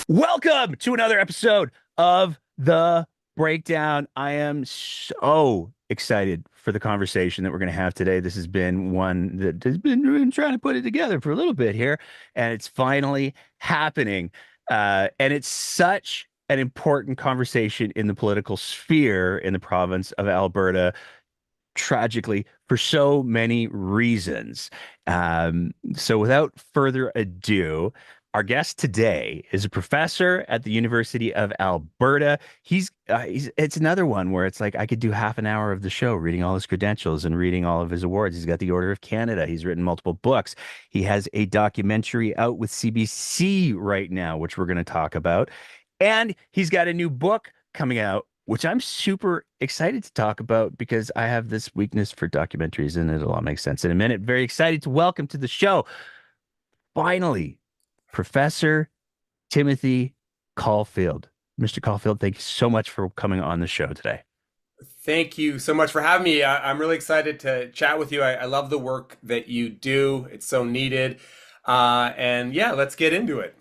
Welcome to another episode of The Breakdown. I am so excited for the conversation that we're going to have today. This has been one that has been trying to put it together for a little bit here, and it's finally happening. And it's such an important conversation in the political sphere in the province of Alberta, tragically, for so many reasons. So without further ado, our guest today is a professor at the University of Alberta. It's another one where it's like I could do half an hour of the show reading all his credentials and reading all of his awards. He's got the Order of Canada. He's written multiple books. He has a documentary out with CBC right now, which we're going to talk about. And he's got a new book coming out, which I'm super excited to talk about because I have this weakness for documentaries, and it'll all make sense in a minute. Very excited to welcome to the show, finally, Professor Timothy Caulfield. Mr. Caulfield, thank you so much for coming on the show today. Thank you so much for having me. I'm really excited to chat with you. I love the work that you do. It's so needed. And yeah, let's get into it.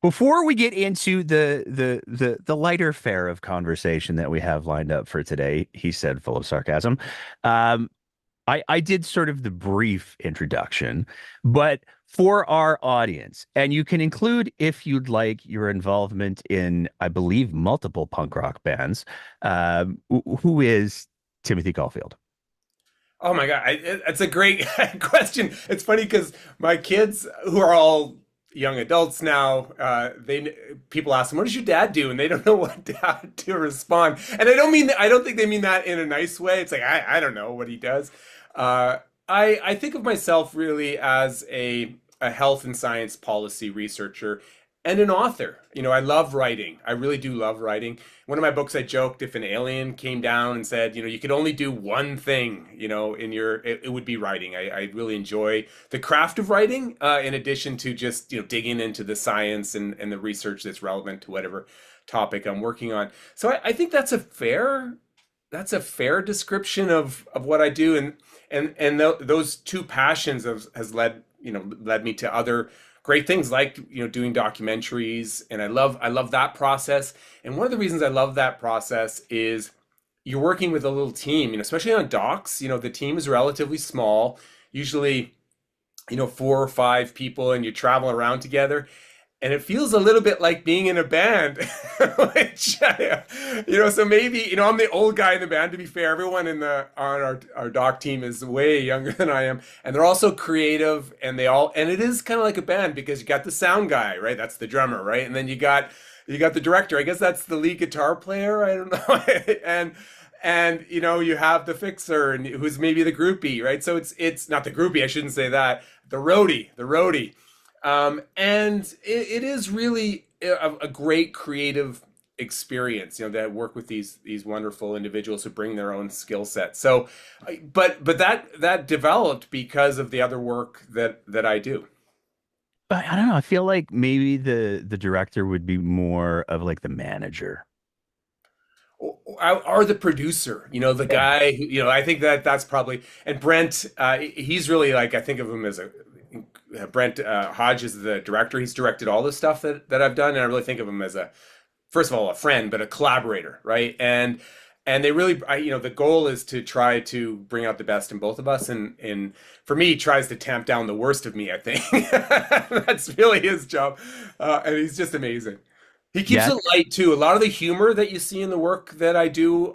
Before we get into the lighter fare of conversation that we have lined up for today, he said, full of sarcasm. I did sort of the brief introduction, but for our audience, and you can include, if you'd like, your involvement in, I believe, multiple punk rock bands. Who is Timothy Caulfield? Oh my God, it's a great question. It's funny because my kids, who are all young adults now, people ask them, "What does your dad do?" And they don't know what to respond. And I don't think they mean that in a nice way. It's like I don't know what he does. I think of myself really as a health and science policy researcher and an author. I love writing. I really do love writing. One of my books, I joked if an alien came down and said, you could only do one thing, it would be writing. I really enjoy the craft of writing, in addition to just, digging into the science and the research that's relevant to whatever topic I'm working on. So I think that's a fair description of what I do. Those two passions has led me to other great things like doing documentaries, and I love that process. And one of the reasons I love that process is you're working with a little team, especially on docs. The team is relatively small, usually 4 or 5 people, and you travel around together. And it feels a little bit like being in a band, which, so maybe, I'm the old guy in the band. To be fair, everyone on our doc team is way younger than I am. And they're also creative, and it is kind of like a band because you got the sound guy, right? That's the drummer, right? And then you got the director. I guess that's the lead guitar player. I don't know. And you have the fixer, and who's maybe the groupie, right? So it's not the groupie. I shouldn't say that. The roadie. And it is really a great creative experience, that work with these wonderful individuals who bring their own skill set. So, but that developed because of the other work that I do. But I don't know. I feel like maybe the director would be more of like the manager. Or the producer, the guy who, I think that's probably, and Brent, he's really like, I think of him as Brent Hodge is the director. He's directed all the stuff that I've done, and I really think of him as first of all, a friend, but a collaborator, right? And they really, the goal is to try to bring out the best in both of us, and for me, he tries to tamp down the worst of me, I think. That's really his job, and he's just amazing. He keeps Yeah. it light too. A lot of the humor that you see in the work that I do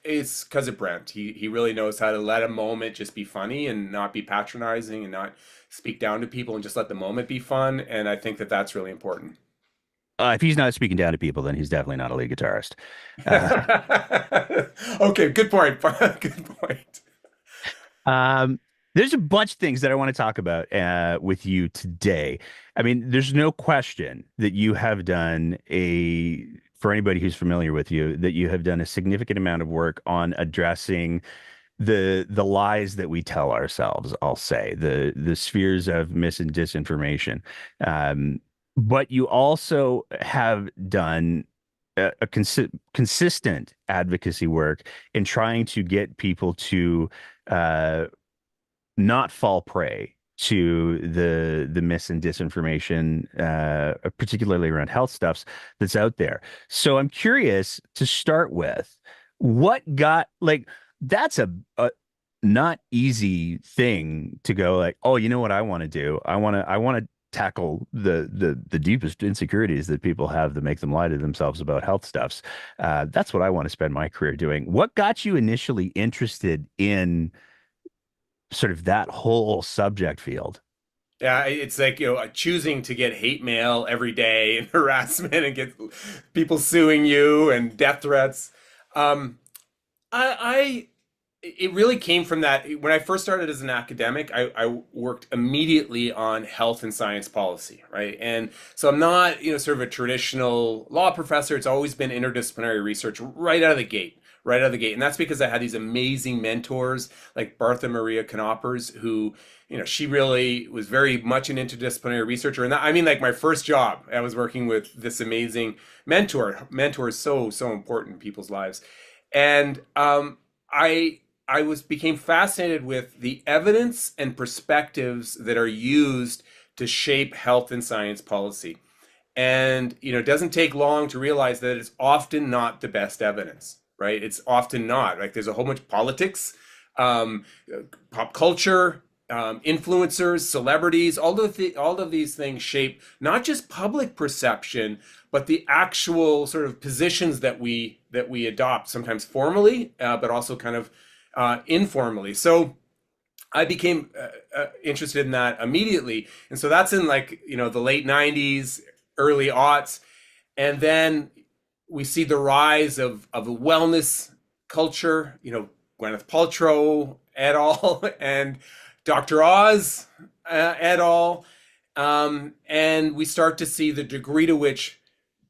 is because of Brent. He really knows how to let a moment just be funny and not be patronizing and not speak down to people and just let the moment be fun. And I think that that's really important. If he's not speaking down to people, then he's definitely not a lead guitarist. Uh, Okay, good point. Good point. Um, there's a bunch of things that I want to talk about with you today. I mean, there's no question that you have done for anybody who's familiar with you, that you have done a significant amount of work on addressing the lies that we tell ourselves. I'll say the spheres of mis and disinformation. Um, but you also have done consistent advocacy work in trying to get people to uh, not fall prey to the mis and disinformation, particularly around health stuffs that's out there. So I'm curious to start with what got like that's a not easy thing to go like, oh, you know what I want to do? I want to tackle the deepest insecurities that people have that make them lie to themselves about health stuffs. That's what I want to spend my career doing. What got you initially interested in sort of that whole subject field? Yeah, it's like, choosing to get hate mail every day and harassment and get people suing you and death threats. Um, I it really came from that. When I first started as an academic, I worked immediately on health and science policy, right? And so I'm not, sort of a traditional law professor. It's always been interdisciplinary research right out of the gate, right out of the gate. And that's because I had these amazing mentors like Bartha Maria Knoppers, who, she really was very much an interdisciplinary researcher. And that, I mean, like my first job, I was working with this amazing mentor. Mentor is so, so important in people's lives. And I I was became fascinated with the evidence and perspectives that are used to shape health and science policy. And it doesn't take long to realize that it's often not the best evidence, right? It's often not. Like there's a whole bunch of politics, um, pop culture, influencers, celebrities. All of these things shape not just public perception, but the actual sort of positions that we adopt, sometimes formally, but also kind of informally. So I became interested in that immediately, and so that's in like the late '90s, early aughts, and then we see the rise of a wellness culture. Gwyneth Paltrow et al. And Dr. Oz et al. And we start to see the degree to which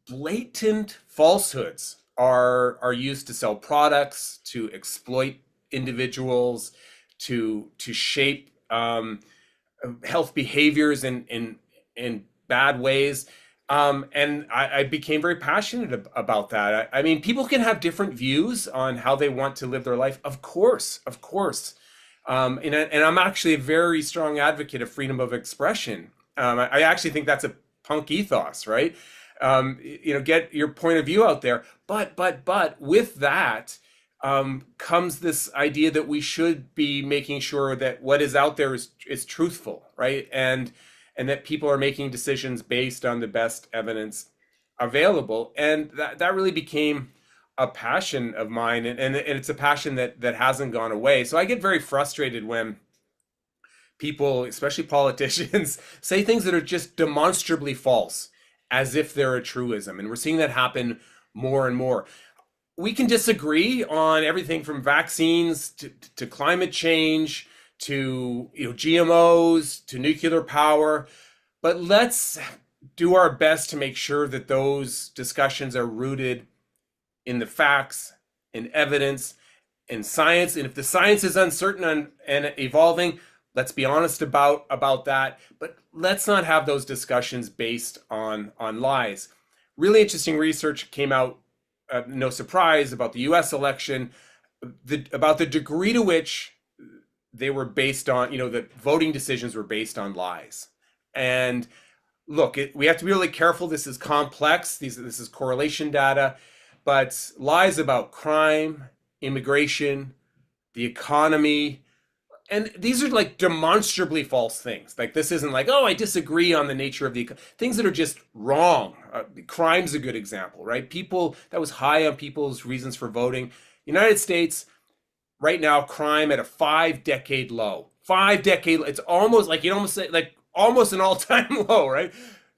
blatant falsehoods are used to sell products, to exploit individuals, to shape health behaviors in bad ways. And I became very passionate about that. I mean, people can have different views on how they want to live their life. Of course, of course. And I'm actually a very strong advocate of freedom of expression. I actually think that's a punk ethos, right? Get your point of view out there. But with that comes this idea that we should be making sure that what is out there is truthful, right? And that people are making decisions based on the best evidence available. And that really became a passion of mine, and it's a passion that hasn't gone away. So I get very frustrated when people, especially politicians, say things that are just demonstrably false as if they're a truism. And we're seeing that happen more and more. We can disagree on everything from vaccines to climate change to GMOs to nuclear power, but let's do our best to make sure that those discussions are rooted in the facts, in evidence, in science. And if the science is uncertain and evolving, let's be honest about that. But let's not have those discussions based on lies. Really interesting research came out, no surprise, about the U.S. election, about the degree to which they were based on, the voting decisions were based on lies. And look, we have to be really careful. This is complex. This is correlation data, but lies about crime, immigration, the economy, and these are like demonstrably false things. Like this isn't like, oh, I disagree on the nature of the things that are just wrong. Crime's a good example, right? People that was high on people's reasons for voting. United States right now, crime at a 5 decade low. 5 decade. It's almost like you almost say like almost an all-time low, right?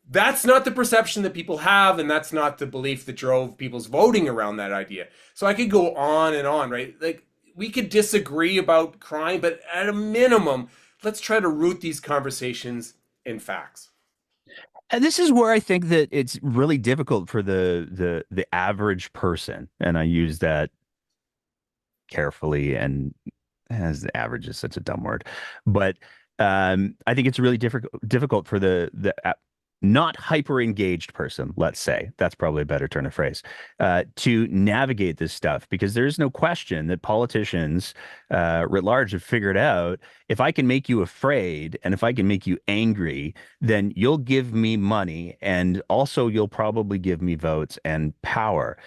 That's not the perception that people have, and that's not the belief that drove people's voting around that idea. So I could go on and on, right? Like we could disagree about crime, but at a minimum, let's try to root these conversations in facts. And this is where I think that it's really difficult for the average person, and I use that carefully, and as the average is such a dumb word, but I think it's really difficult for the not hyper engaged person, let's say, that's probably a better turn of phrase, to navigate this stuff, because there's no question that politicians writ large have figured out, if I can make you afraid and if I can make you angry, then you'll give me money, and also you'll probably give me votes and power.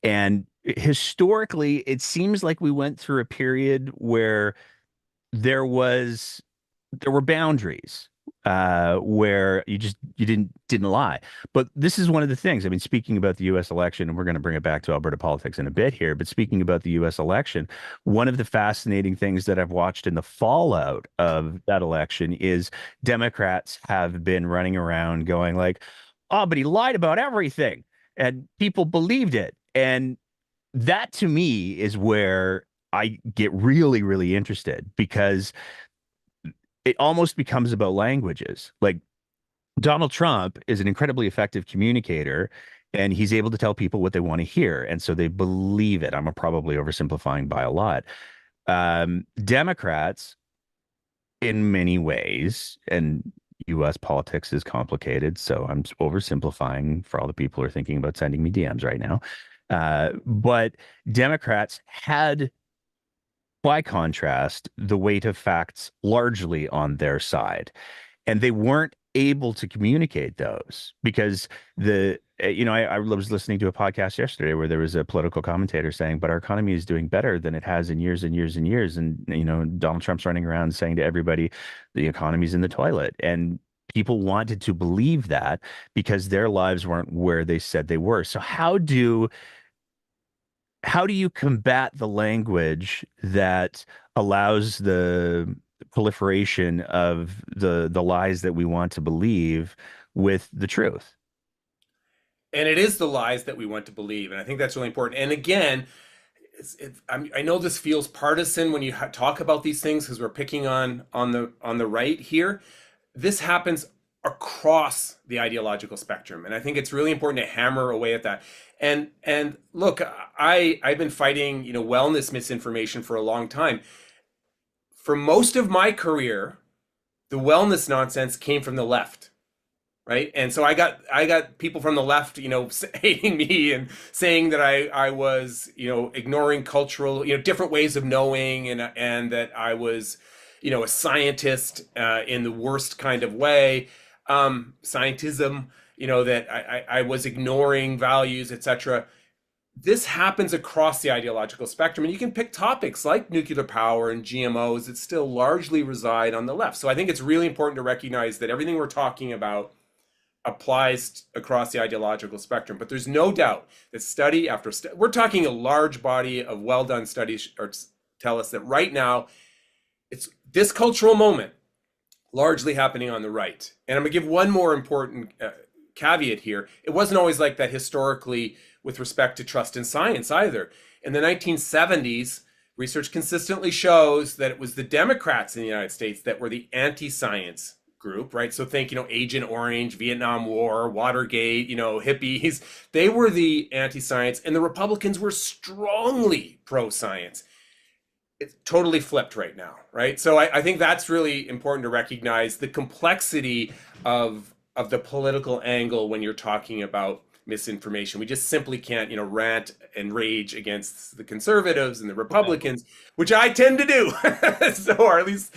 And historically, it seems like we went through a period where there was there were boundaries, where you didn't lie. But this is one of the things. I mean, speaking about the U.S. election, and we're going to bring it back to Alberta politics in a bit here. But speaking about the U.S. election, one of the fascinating things that I've watched in the fallout of that election is Democrats have been running around going like, "Oh, but he lied about everything," and people believed it. And that to me is where I get really, really interested, because it almost becomes about languages. Like, Donald Trump is an incredibly effective communicator, and he's able to tell people what they want to hear. And so they believe it. I'm probably oversimplifying by a lot. Democrats, in many ways, and US politics is complicated, so I'm oversimplifying for all the people who are thinking about sending me DMs right now. But Democrats had, by contrast, the weight of facts largely on their side, and they weren't able to communicate those because I was listening to a podcast yesterday where there was a political commentator saying, but our economy is doing better than it has in years and years and years. And, Donald Trump's running around saying to everybody, the economy's in the toilet. And people wanted to believe that because their lives weren't where they said they were. So how do you combat the language that allows the proliferation of the lies that we want to believe with the truth? And it is the lies that we want to believe, and I think that's really important. And again, I know this feels partisan when you talk about these things because we're picking on the right here. This happens across the ideological spectrum, and I think it's really important to hammer away at that. And look, I've been fighting wellness misinformation for a long time. For most of my career, the wellness nonsense came from the left, right? And so I got people from the left, hating me and saying that I was, ignoring cultural, different ways of knowing, and that I was, a scientist in the worst kind of way, scientism, that I was ignoring values, etc. This happens across the ideological spectrum, and you can pick topics like nuclear power and GMOs that still largely reside on the left. So I think it's really important to recognize that everything we're talking about applies across the ideological spectrum. But there's no doubt that study after study, we're talking a large body of well-done studies tell us that right now it's this cultural moment largely happening on the right. And I'm going to give one more important caveat here. It wasn't always like that historically with respect to trust in science either. In the 1970s, research consistently shows that it was the Democrats in the United States that were the anti-science group, right? So think, Agent Orange, Vietnam War, Watergate, hippies. They were the anti-science, and the Republicans were strongly pro-science. It's totally flipped right now, right? So I think that's really important to recognize the complexity of the political angle when you're talking about misinformation. We just simply can't, rant and rage against the conservatives and the Republicans, which I tend to do. So, or at least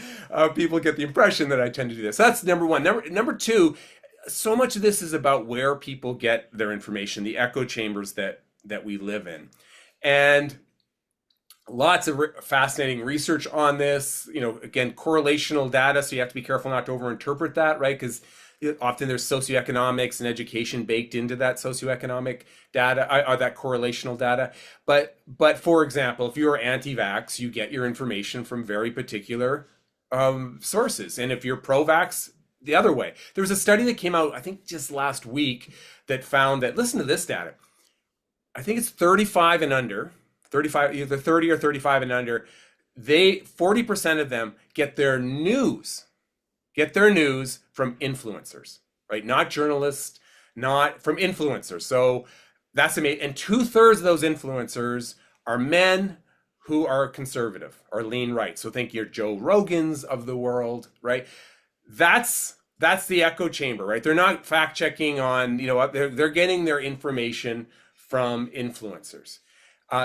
people get the impression that I tend to do this. So that's number one. Number two, so much of this is about where people get their information, the echo chambers that we live in, and lots of fascinating research on this. Again, correlational data, so you have to be careful not to overinterpret that, right? Because often there's socioeconomics and education baked into that socioeconomic data, or that correlational data. But for example, if you're anti-vax, you get your information from very particular sources, and if you're pro-vax, the other way. There was a study that came out, I think, just last week that found that, listen to this data. I think it's 35 and under, 35, either 30 or 35 and under. 40% of them get their news from influencers, right? Not journalists, not from influencers. So that's amazing. And 2/3 of those influencers are men who are conservative or lean right. So think your Joe Rogans of the world, right? That's That's the echo chamber, right? They're not fact checking on, they're getting their information from influencers.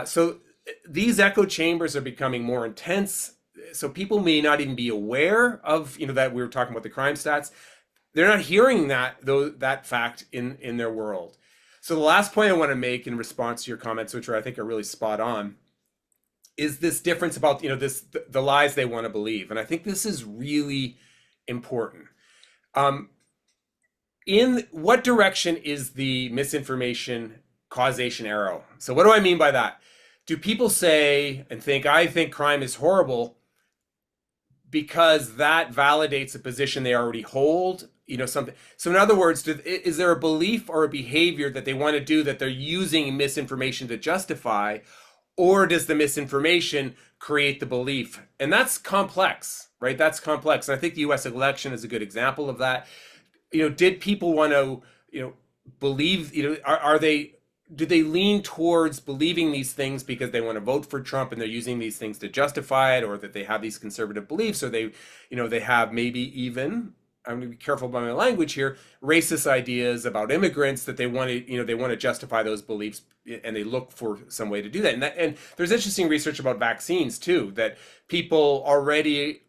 So these echo chambers are becoming more intense. So people may not even be aware of, that we were talking about the crime stats. They're not hearing that fact in their world. So the last point I want to make in response to your comments, which I think are really spot on, is this difference about the lies they want to believe, and I think this is really important. Um, in what direction is the misinformation causation arrow? So what do I mean by that? Do people say and think, I think crime is horrible because that validates a position they already hold? Something. So in other words, is there a belief or a behavior that they want to do that they're using misinformation to justify, or does the misinformation create the belief? And that's complex, right? That's complex. And I think the US election is a good example of that. Did people want to, believe, are they, do they lean towards believing these things because they want to vote for Trump and they're using these things to justify it, or that they have these conservative beliefs, or they have maybe even, I'm going to be careful about my language here, racist ideas about immigrants that they want to, they want to justify those beliefs, and they look for some way to do that. And there's interesting research about vaccines too, that people already,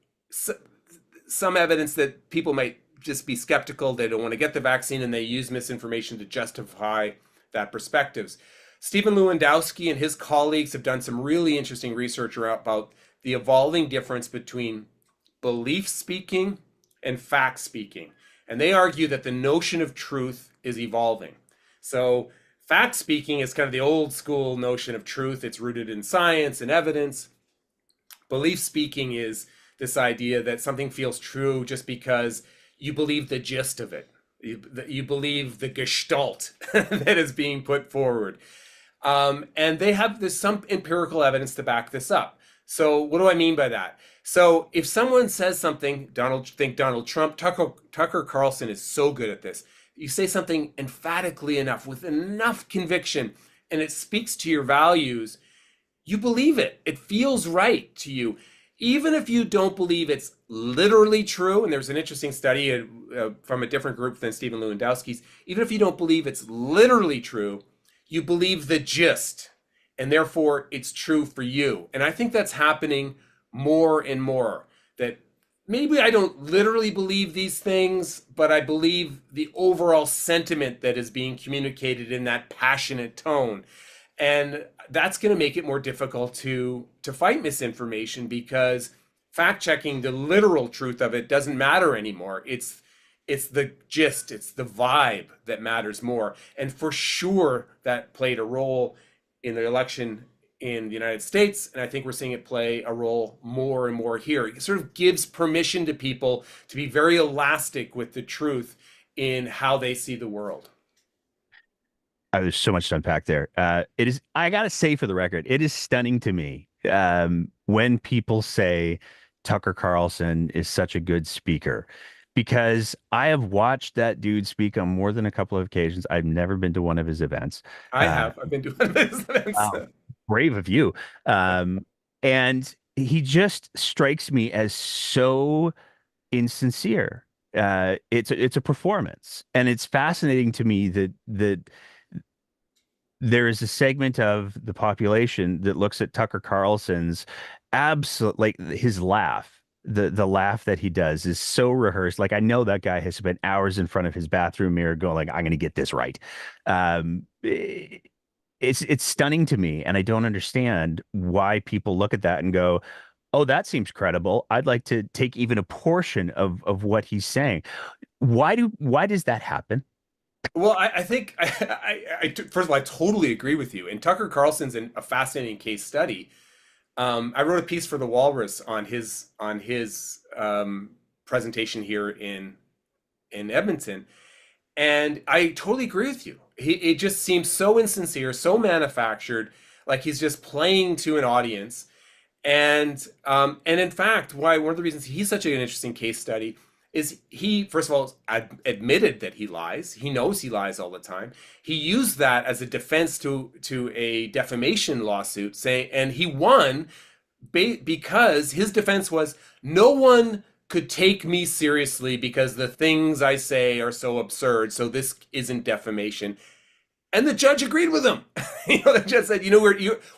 some evidence that people might just be skeptical, they don't want to get the vaccine, and they use misinformation to justify that perspectives. Stephen Lewandowski and his colleagues have done some really interesting research about the evolving difference between belief speaking and fact speaking. And they argue that the notion of truth is evolving. So fact speaking is kind of the old school notion of truth. It's rooted in science and evidence. Belief speaking is this idea that something feels true just because you believe the gist of it. You believe the gestalt that is being put forward. And there's some empirical evidence to back this up. So what do I mean by that? So if someone says something, Donald Trump, Tucker Carlson is so good at this. You say something emphatically enough, with enough conviction, and it speaks to your values, you believe it. It feels right to you. Even if you don't believe it's literally true, and there's an interesting study from a different group than Stephen Lewandowski's, even if you don't believe it's literally true, you believe the gist, and therefore it's true for you. And I think that's happening more and more, that maybe I don't literally believe these things, but I believe the overall sentiment that is being communicated in that passionate tone. And that's going to make it more difficult to fight misinformation, because fact checking the literal truth of it doesn't matter anymore. It's the gist, it's the vibe that matters more. And for sure that played a role in the election in the United States, and I think we're seeing it play a role more and more here. It sort of gives permission to people to be very elastic with the truth in how they see the world. There's so much to unpack there. It is, I gotta say for the record, it is stunning to me when people say Tucker Carlson is such a good speaker, because I have watched that dude speak on more than a couple of occasions. I've never been to one of his events. I've been doing this. Wow, brave of you. And he just strikes me as so insincere. It's a performance, and it's fascinating to me that there is a segment of the population that looks at Tucker Carlson's absolute, like his laugh, the laugh that he does is so rehearsed. Like, I know that guy has spent hours in front of his bathroom mirror going like, I'm going to get this right. It's stunning to me, and I don't understand why people look at that and go, oh, that seems credible. I'd like to take even a portion of what he's saying. Why does that happen? Well, I think first of all, I totally agree with you. And Tucker Carlson's a fascinating case study. I wrote a piece for the Walrus on his presentation here in Edmonton, and I totally agree with you. It just seems so insincere, so manufactured, like he's just playing to an audience. And in fact, why one of the reasons he's such an interesting case study is he, first of all, admitted that he lies. He knows he lies all the time. He used that as a defense to a defamation lawsuit, saying, and he won because his defense was no one could take me seriously because the things I say are so absurd. So this isn't defamation. And the judge agreed with him. The judge said,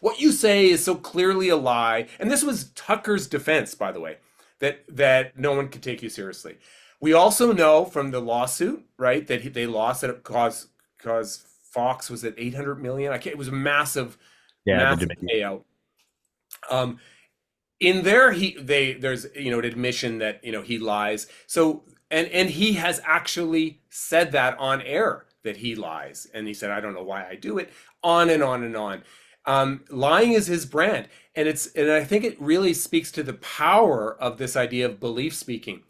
what you say is so clearly a lie. And this was Tucker's defense, by the way, that no one could take you seriously. We also know from the lawsuit, right, that they lost it cause Fox was at 800 million. I can't. It was a massive, Yeah, the massive debate. payout. Um, in there, there's an admission that he lies. So and he has actually said that on air that he lies, and he said, I don't know why I do it. On and on and on. Lying is his brand, and I think it really speaks to the power of this idea of belief speaking.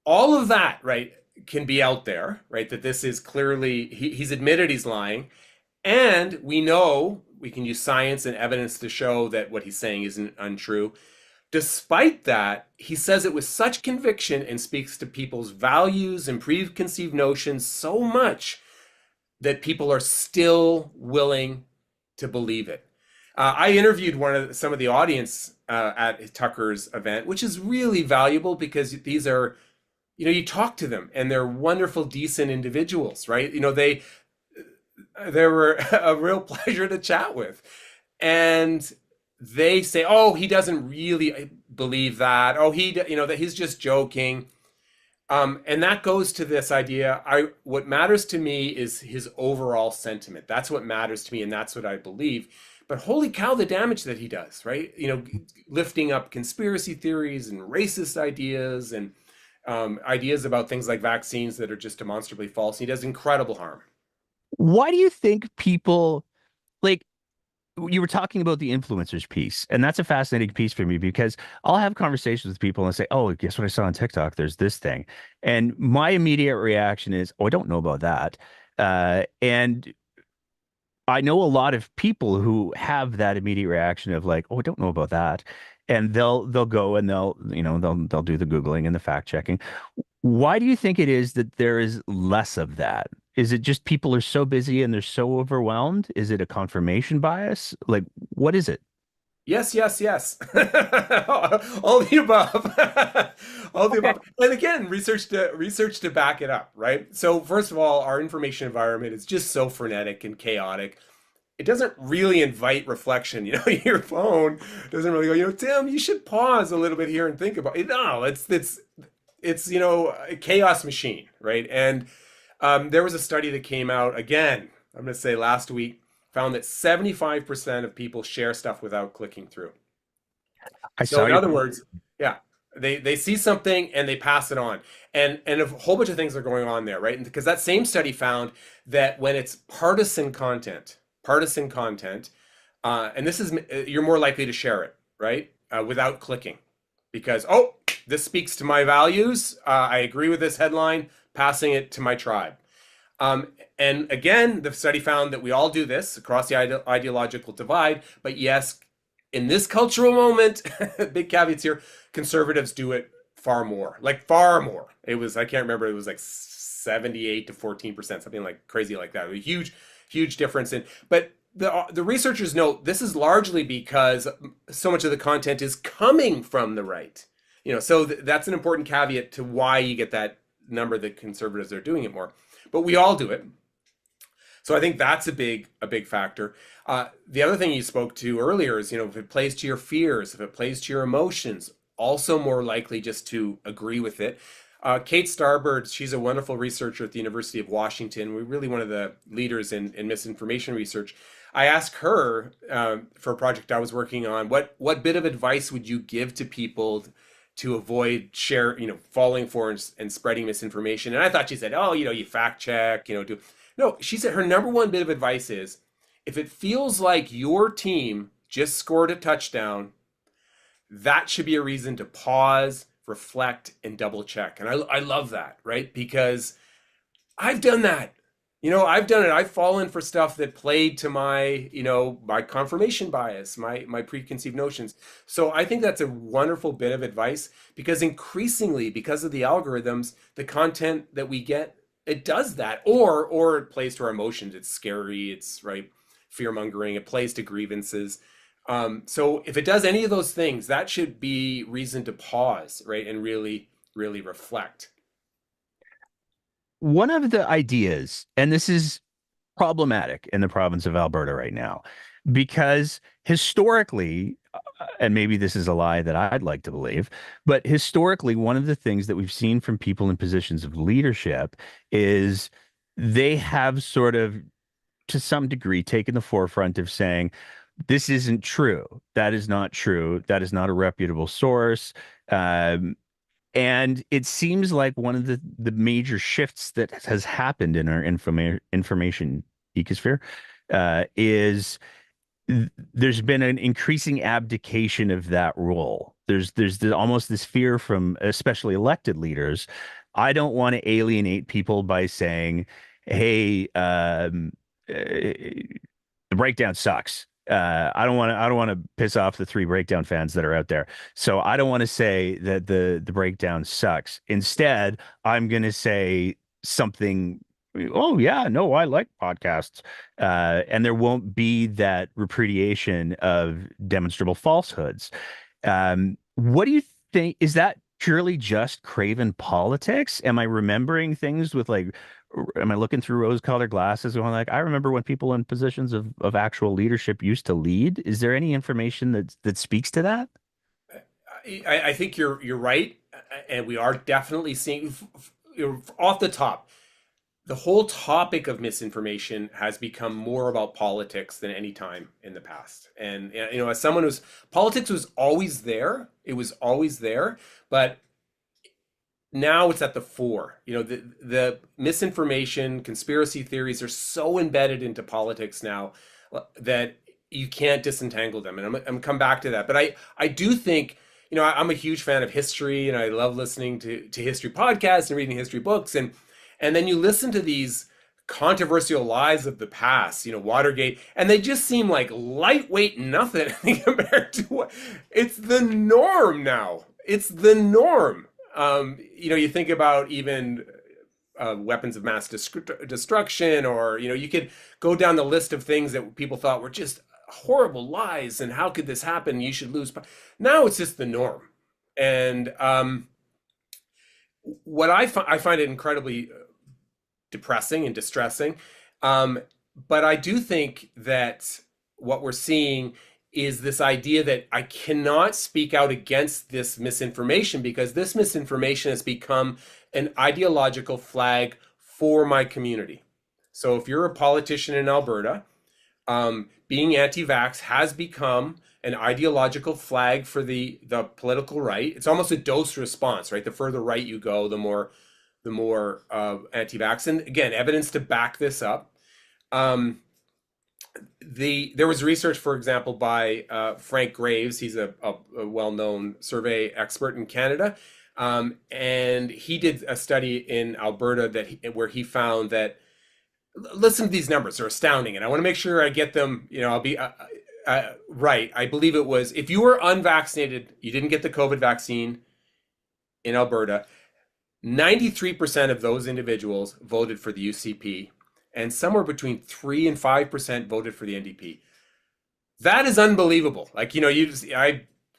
All of that, right, can be out there, right? That this is clearly he's admitted he's lying, and we know we can use science and evidence to show that what he's saying isn't untrue. Despite that, he says it with such conviction and speaks to people's values and preconceived notions so much that people are still willing to believe it. I interviewed some of the audience at Tucker's event, which is really valuable because these are, you talk to them and they're wonderful, decent individuals, right? They were a real pleasure to chat with. And they say, oh, he doesn't really believe that. Oh, that he's just joking. And that goes to this idea. What matters to me is his overall sentiment. That's what matters to me, and that's what I believe. But holy cow, the damage that he does, right? Lifting up conspiracy theories and racist ideas and ideas about things like vaccines that are just demonstrably false. He does incredible harm. Why do you think people like you were talking about the influencers piece, and that's a fascinating piece for me because I'll have conversations with people and say, "Oh, guess what I saw on TikTok? There's this thing," and my immediate reaction is, "Oh, I don't know about that," and I know a lot of people who have that immediate reaction of like, "Oh, I don't know about that," and they'll go and they'll do the Googling and the fact checking. Why do you think it is that there is less of that? Is it just people are so busy and they're so overwhelmed? Is it a confirmation bias? Like, what is it? Yes, yes, yes. All the above. All the Okay. above. And again, research to back it up, right? So first of all, our information environment is just so frenetic and chaotic. It doesn't really invite reflection. Your phone doesn't really go, Tim, you should pause a little bit here and think about it. No, it's a chaos machine, right? And there was a study that came out again, I'm going to say last week, found that 75% of people share stuff without clicking through. I So saw in your other words, yeah, they see something and they pass it on. And a whole bunch of things are going on there, right? And because that same study found that when it's partisan content, and this is you're more likely to share it, right? Without clicking. Because, oh, this speaks to my values. I agree with this headline, passing it to my tribe. And again, the study found that we all do this across the ideological divide. But yes, in this cultural moment, big caveats here, conservatives do it far more, like far more. I can't remember, it was like 78 to 14%, something like crazy like that. A huge, huge difference but the researchers note this is largely because so much of the content is coming from the right. So that's an important caveat to why you get that number that conservatives are doing it more. But we all do it. So I think that's a big factor. The other thing you spoke to earlier is, if it plays to your fears, if it plays to your emotions, also more likely just to agree with it. Kate Starbird, she's a wonderful researcher at the University of Washington. We're really one of the leaders in misinformation research. I asked her for a project I was working on, what bit of advice would you give to people to avoid falling for and spreading misinformation? And I thought she said, oh, you fact check, do. No, she said her number one bit of advice is if it feels like your team just scored a touchdown, that should be a reason to pause, reflect, and double check. And I love that, right? Because I've done that. I've done it. I've fallen for stuff that played to my confirmation bias, my preconceived notions. So I think that's a wonderful bit of advice because increasingly, because of the algorithms, the content that we get, it does that, or it plays to our emotions. It's scary. It's right, fear mongering. It plays to grievances. So if it does any of those things, that should be reason to pause, right, and really, really reflect. One of the ideas, and this is problematic in the province of Alberta right now, because historically, and maybe this is a lie that I'd like to believe, but historically, one of the things that we've seen from people in positions of leadership is they have sort of, to some degree, taken the forefront of saying, this isn't true. That is not true. That is not a reputable source. Um, and it seems like one of the major shifts that has happened in our information ecosphere is there's been an increasing abdication of that role. Almost this fear from especially elected leaders. I don't want to alienate people by saying, "Hey, the breakdown sucks." I don't want to piss off the three breakdown fans that are out there. So I don't want to say that the breakdown sucks. Instead, I'm going to say something. Oh yeah, no, I like podcasts, and there won't be that repudiation of demonstrable falsehoods. What do you think? Is that purely just craven politics? Am I remembering things with like? Am I looking through rose-colored glasses going like, I remember when people in positions of actual leadership used to lead? Is there any information that speaks to that? I think you're right, and we are definitely seeing off the top. The whole topic of misinformation has become more about politics than any time in the past. And as someone who's politics was always there, it was always there, but now it's at the fore. The misinformation, conspiracy theories are so embedded into politics now that you can't disentangle them. And I'm come back to that. But I do think, I'm a huge fan of history, and I love listening to history podcasts and reading history books. And then you listen to these controversial lies of the past, Watergate, and they just seem like lightweight nothing compared to what it's the norm now. It's the norm. You think about even weapons of mass destruction, or you could go down the list of things that people thought were just horrible lies, and how could this happen? You should lose. Now it's just the norm, and what I find it incredibly depressing and distressing. But I do think that what we're seeing is this idea that I cannot speak out against this misinformation because this misinformation has become an ideological flag for my community. So if you're a politician in Alberta, being anti-vax has become an ideological flag for the political right. It's almost a dose response, right? The further right you go, the more anti-vax. And again, evidence to back this up. There was research, for example, by Frank Graves. He's a well-known survey expert in Canada, and he did a study in Alberta where he found that. Listen to these numbers; they're astounding, and I want to make sure I get them. I'll be right. I believe it was if you were unvaccinated, you didn't get the COVID vaccine in Alberta. 93% of those individuals voted for the UCP, and somewhere between 3 and 5% voted for the NDP. That is unbelievable. Like,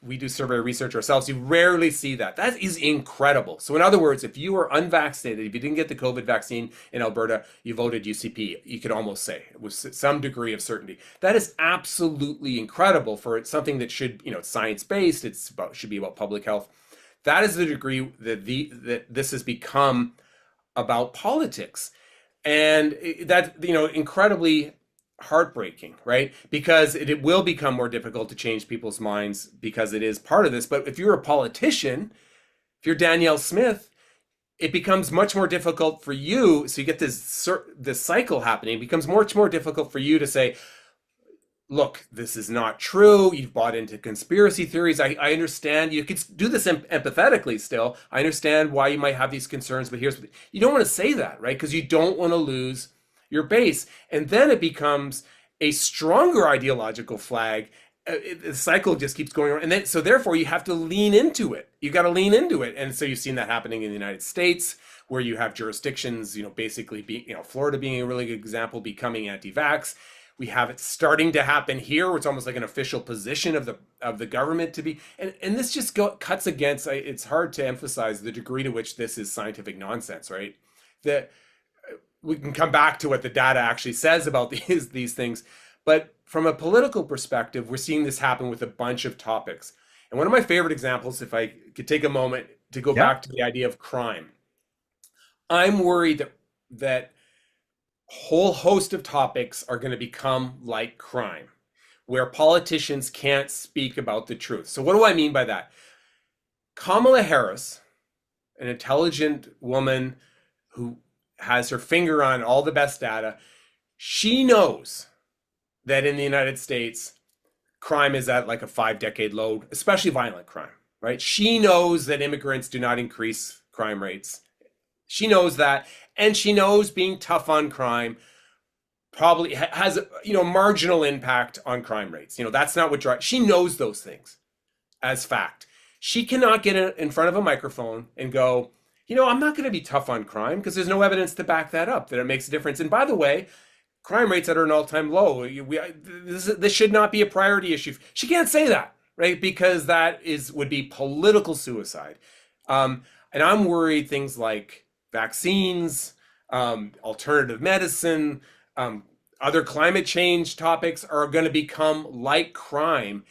we do survey research ourselves. You rarely see that. That is incredible. So in other words, if you were unvaccinated, if you didn't get the COVID vaccine in Alberta, you voted UCP. You could almost say with some degree of certainty. That is absolutely incredible for something that should, it's science-based. Should be about public health. That is the degree that this has become about politics. And that, incredibly heartbreaking, right? Because it will become more difficult to change people's minds because it is part of this. But if you're a politician, if you're Danielle Smith, it becomes much more difficult for you. So you get this cycle happening. It becomes much more difficult for you to say, look, this is not true. You've bought into conspiracy theories. I understand. You could do this empathetically still. I understand why you might have these concerns, but you don't want to say that, right? Because you don't want to lose your base. And then it becomes a stronger ideological flag. The cycle just keeps going on. And then, so therefore you have to lean into it. You got to lean into it. And so you've seen that happening in the United States, where you have jurisdictions, basically Florida being a really good example, becoming anti-vax, We have it starting to happen here, where it's almost like an official position of the government to be. And this just cuts against. It's hard to emphasize the degree to which this is scientific nonsense, right? That we can come back to what the data actually says about these things, but from a political perspective, we're seeing this happen with a bunch of topics. And one of my favorite examples, if I could take a moment to go Yeah. back to the idea of crime, I'm worried that whole host of topics are going to become like crime, where politicians can't speak about the truth. So what do I mean by that? Kamala Harris, an intelligent woman who has her finger on all the best data, she knows that in the United States, crime is at like a 5-decade low, especially violent crime, right? She knows that immigrants do not increase crime rates. She knows that, and she knows being tough on crime probably has marginal impact on crime rates. That's not what drives. She knows those things as fact. She cannot get in front of a microphone and go, I'm not going to be tough on crime because there's no evidence to back that up, that it makes a difference. And by the way, crime rates at an all-time low. This should not be a priority issue. She can't say that, right? Because that would be political suicide. And I'm worried things like vaccines, alternative medicine, other climate change topics are going to become like crime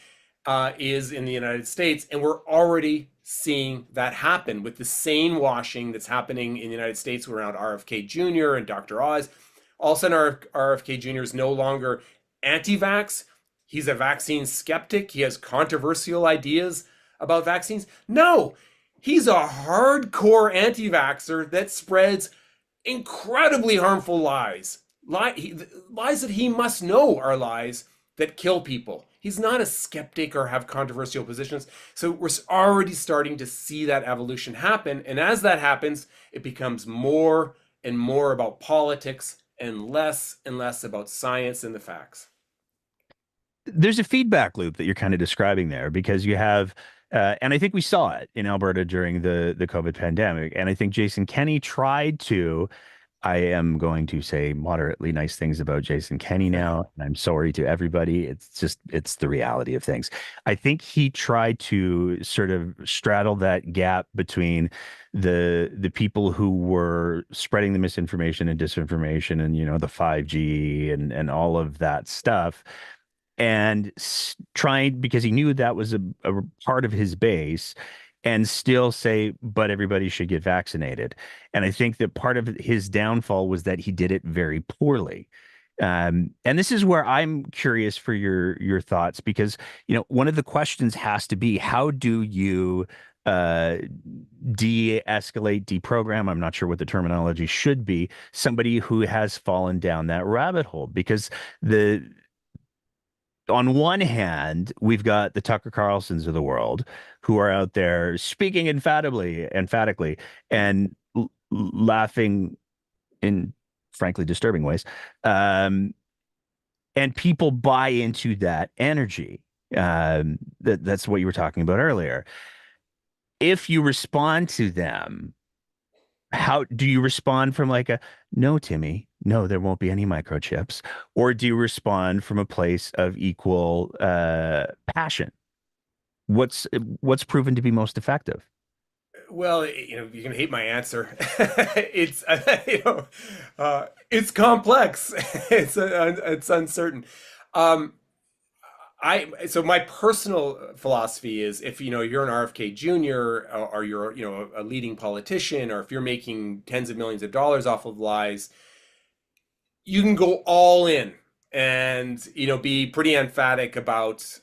is in the United States. And we're already seeing that happen with the same washing that's happening in the United States around RFK Jr. and Dr. Oz. All of a sudden, RFK Jr. is no longer anti-vax. He's a vaccine skeptic. He has controversial ideas about vaccines. No, he's a hardcore anti-vaxxer that spreads incredibly harmful lies. Lies that he must know are lies that kill people. He's not a skeptic or have controversial positions. So we're already starting to see that evolution happen. And as that happens, it becomes more and more about politics and less about science and the facts. There's a feedback loop that you're kind of describing there because you have, and I think we saw it in Alberta during the COVID pandemic. And I think Jason Kenney tried to, I am going to say moderately nice things about Jason Kenney now, and I'm sorry to everybody. It's the reality of things. I think he tried to sort of straddle that gap between the people who were spreading the misinformation and disinformation and the 5G and all of that stuff and trying because he knew that was a part of his base and still say, but everybody should get vaccinated. And I think that part of his downfall was that he did it very poorly. And this is where I'm curious for your thoughts because one of the questions has to be how do you de-escalate, deprogram? I'm not sure what the terminology should be. Somebody who has fallen down that rabbit hole because the on one hand, we've got the Tucker Carlsons of the world who are out there speaking emphatically, and laughing in frankly disturbing ways. And people buy into that energy. That's what you were talking about earlier. If you respond to them, how do you respond from like a no, Timmy, no, there won't be any microchips, or do you respond from a place of equal passion? What's proven to be most effective? Well, you can hate my answer. It's it's complex. It's uncertain. Um, so my personal philosophy is if you're an RFK Jr. or you're a leading politician or if you're making tens of millions of dollars off of lies, you can go all in and be pretty emphatic about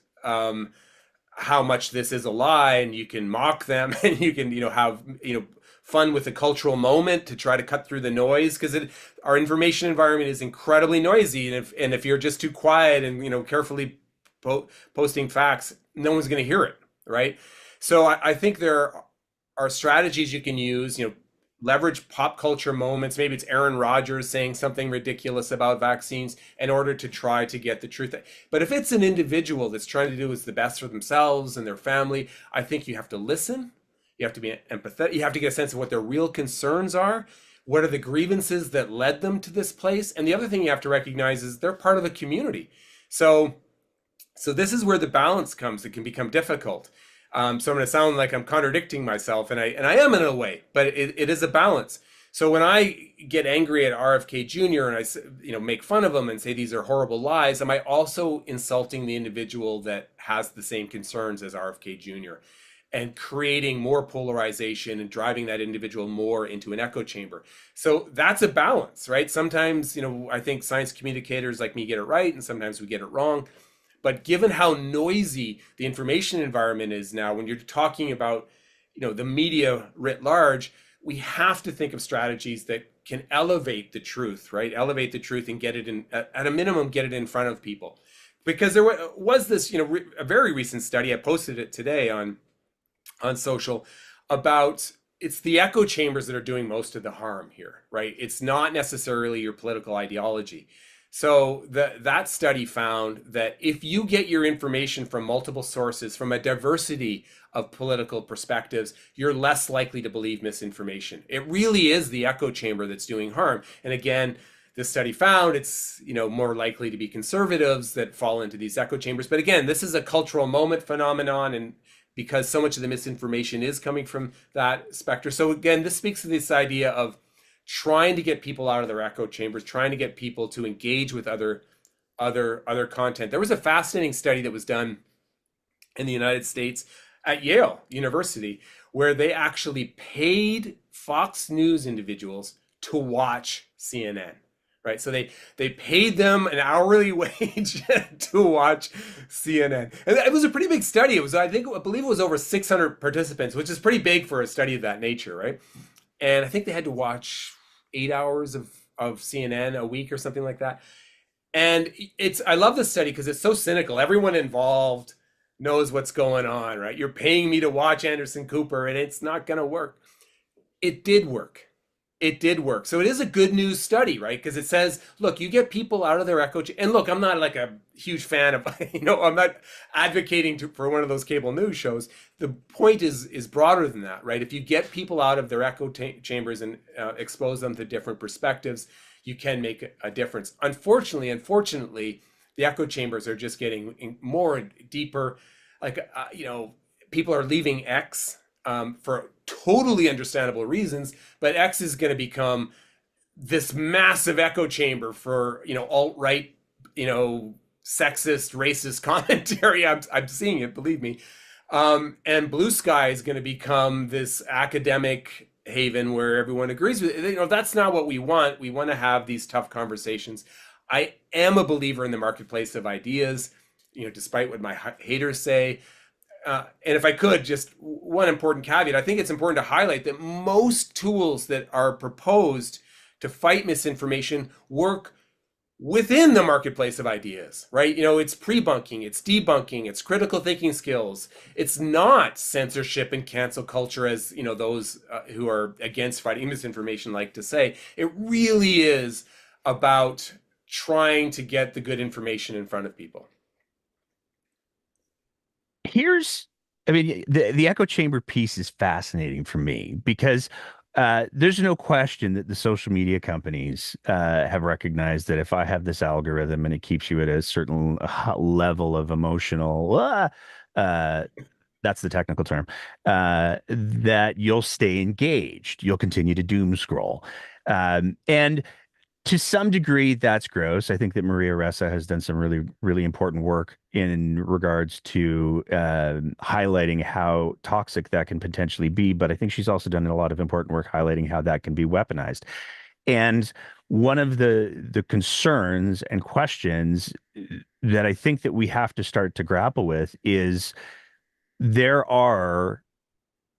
how much this is a lie, and you can mock them and you can have fun with the cultural moment to try to cut through the noise because our information environment is incredibly noisy, and if you're just too quiet and carefully posting facts, no one's going to hear it, right? So I think there are strategies you can use, leverage pop culture moments. Maybe it's Aaron Rodgers saying something ridiculous about vaccines in order to try to get the truth. But if it's an individual that's trying to do what's the best for themselves and their family, I think you have to listen. You have to be empathetic. You have to get a sense of what their real concerns are What are the grievances that led them to this place? And the other thing you have to recognize is they're part of a community. So so this is where the balance comes. It can become difficult. So I'm going to sound like I'm contradicting myself, and I am in a way, but it is a balance. So when I get angry at RFK Jr. and make fun of him and say these are horrible lies, am I also insulting the individual that has the same concerns as RFK Jr. and creating more polarization and driving that individual more into an echo chamber? So that's a balance, right? Sometimes, I think science communicators like me get it right, and sometimes we get it wrong. But given how noisy the information environment is now, when you're talking about, the media writ large, we have to think of strategies that can elevate the truth, right? Elevate the truth and get it in, at a minimum, get it in front of people. Because there was this, a very recent study, I posted it today on social, about it's the echo chambers that are doing most of the harm here, right? It's not necessarily your political ideology. So that study found that if you get your information from multiple sources, from a diversity of political perspectives, you're less likely to believe misinformation. It really is the echo chamber that's doing harm. And again, this study found it's more likely to be conservatives that fall into these echo chambers. But again, this is a cultural moment phenomenon, and because so much of the misinformation is coming from that specter. So again, this speaks to this idea of trying to get people out of their echo chambers, trying to get people to engage with other content. There was a fascinating study that was done in the United States at Yale University where they actually paid Fox News individuals to watch CNN. Right, so they paid them an hourly wage to watch CNN, and it was a pretty big study. It was, I believe, it was over 600 participants, which is pretty big for a study of that nature, right? And I think they had to watch 8 hours of CNN a week or something like that. And I love this study because it's so cynical. Everyone involved knows what's going on, right? You're paying me to watch Anderson Cooper, and it's not going to work. It did work. It did work. So it is a good news study, right? Because it says, look, you get people out of their echo. And look, I'm not like a huge fan of, I'm not advocating for one of those cable news shows. The point is broader than that, right? If you get people out of their echo chambers and expose them to different perspectives, you can make a difference. Unfortunately, the echo chambers are just getting more and deeper. Like, people are leaving X for totally understandable reasons, but X is going to become this massive echo chamber for alt-right, sexist, racist commentary. I'm seeing it, believe me. And Blue Sky is going to become this academic haven where everyone agrees with it. That's not what we want. We want to have these tough conversations. I am a believer in the marketplace of ideas, despite what my haters say. And if I could, just one important caveat, I think it's important to highlight that most tools that are proposed to fight misinformation work within the marketplace of ideas, right? It's pre-bunking, it's debunking, it's critical thinking skills. It's not censorship and cancel culture, as those who are against fighting misinformation like to say. It really is about trying to get the good information in front of people. Here's, I mean, the echo chamber piece is fascinating for me because there's no question that the social media companies have recognized that if I have this algorithm and it keeps you at a certain level of emotional, uh, that's the technical term, that you'll stay engaged. You'll continue to doom scroll. And to some degree, that's gross. I think that Maria Ressa has done some really, really important work in regards to highlighting how toxic that can potentially be. But I think she's also done a lot of important work highlighting how that can be weaponized. And one of the concerns and questions that I think that we have to start to grapple with is there are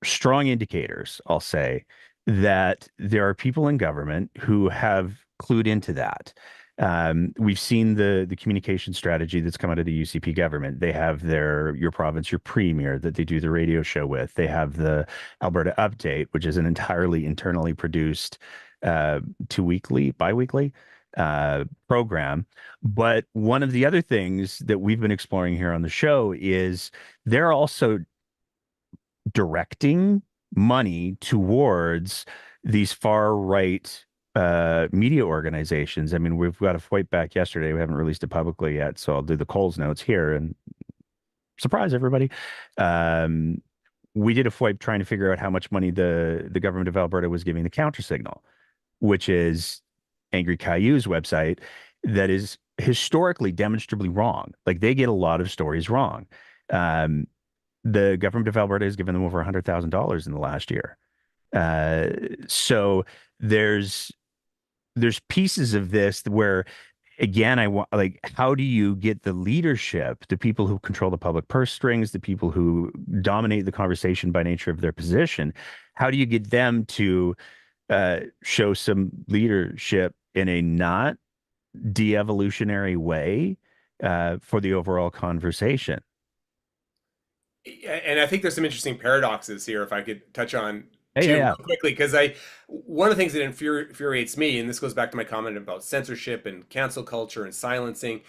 strong indicators, I'll say, that there are people in government who have clued into that. We've seen the communication strategy that's come out of the UCP government. They have their Your Province, Your Premier that they do the radio show with. They have the Alberta Update, which is an entirely internally produced biweekly program. But one of the other things that we've been exploring here on the show is they're also directing money towards these far right media organizations. I mean, we've got a fight back yesterday. We haven't released it publicly yet, so I'll do the Coles notes here and surprise everybody. Um, we did a FOIP trying to figure out how much money the government of Alberta was giving the counter signal, which is Angry Caillou's website that is historically demonstrably wrong. Like they get a lot of stories wrong. Um, the government of Alberta has given them over $100,000 in the last year. Uh, so there's there's pieces of this where again I want like how do you get the leadership, the people who control the public purse strings, the people who dominate the conversation by nature of their position, how do you get them to show some leadership in a not de-evolutionary way for the overall conversation? And I think there's some interesting paradoxes here, if I could touch on Yeah, yeah, two yeah. real quickly, because one of the things that infuriates me, and this goes back to my comment about censorship and cancel culture and silencing,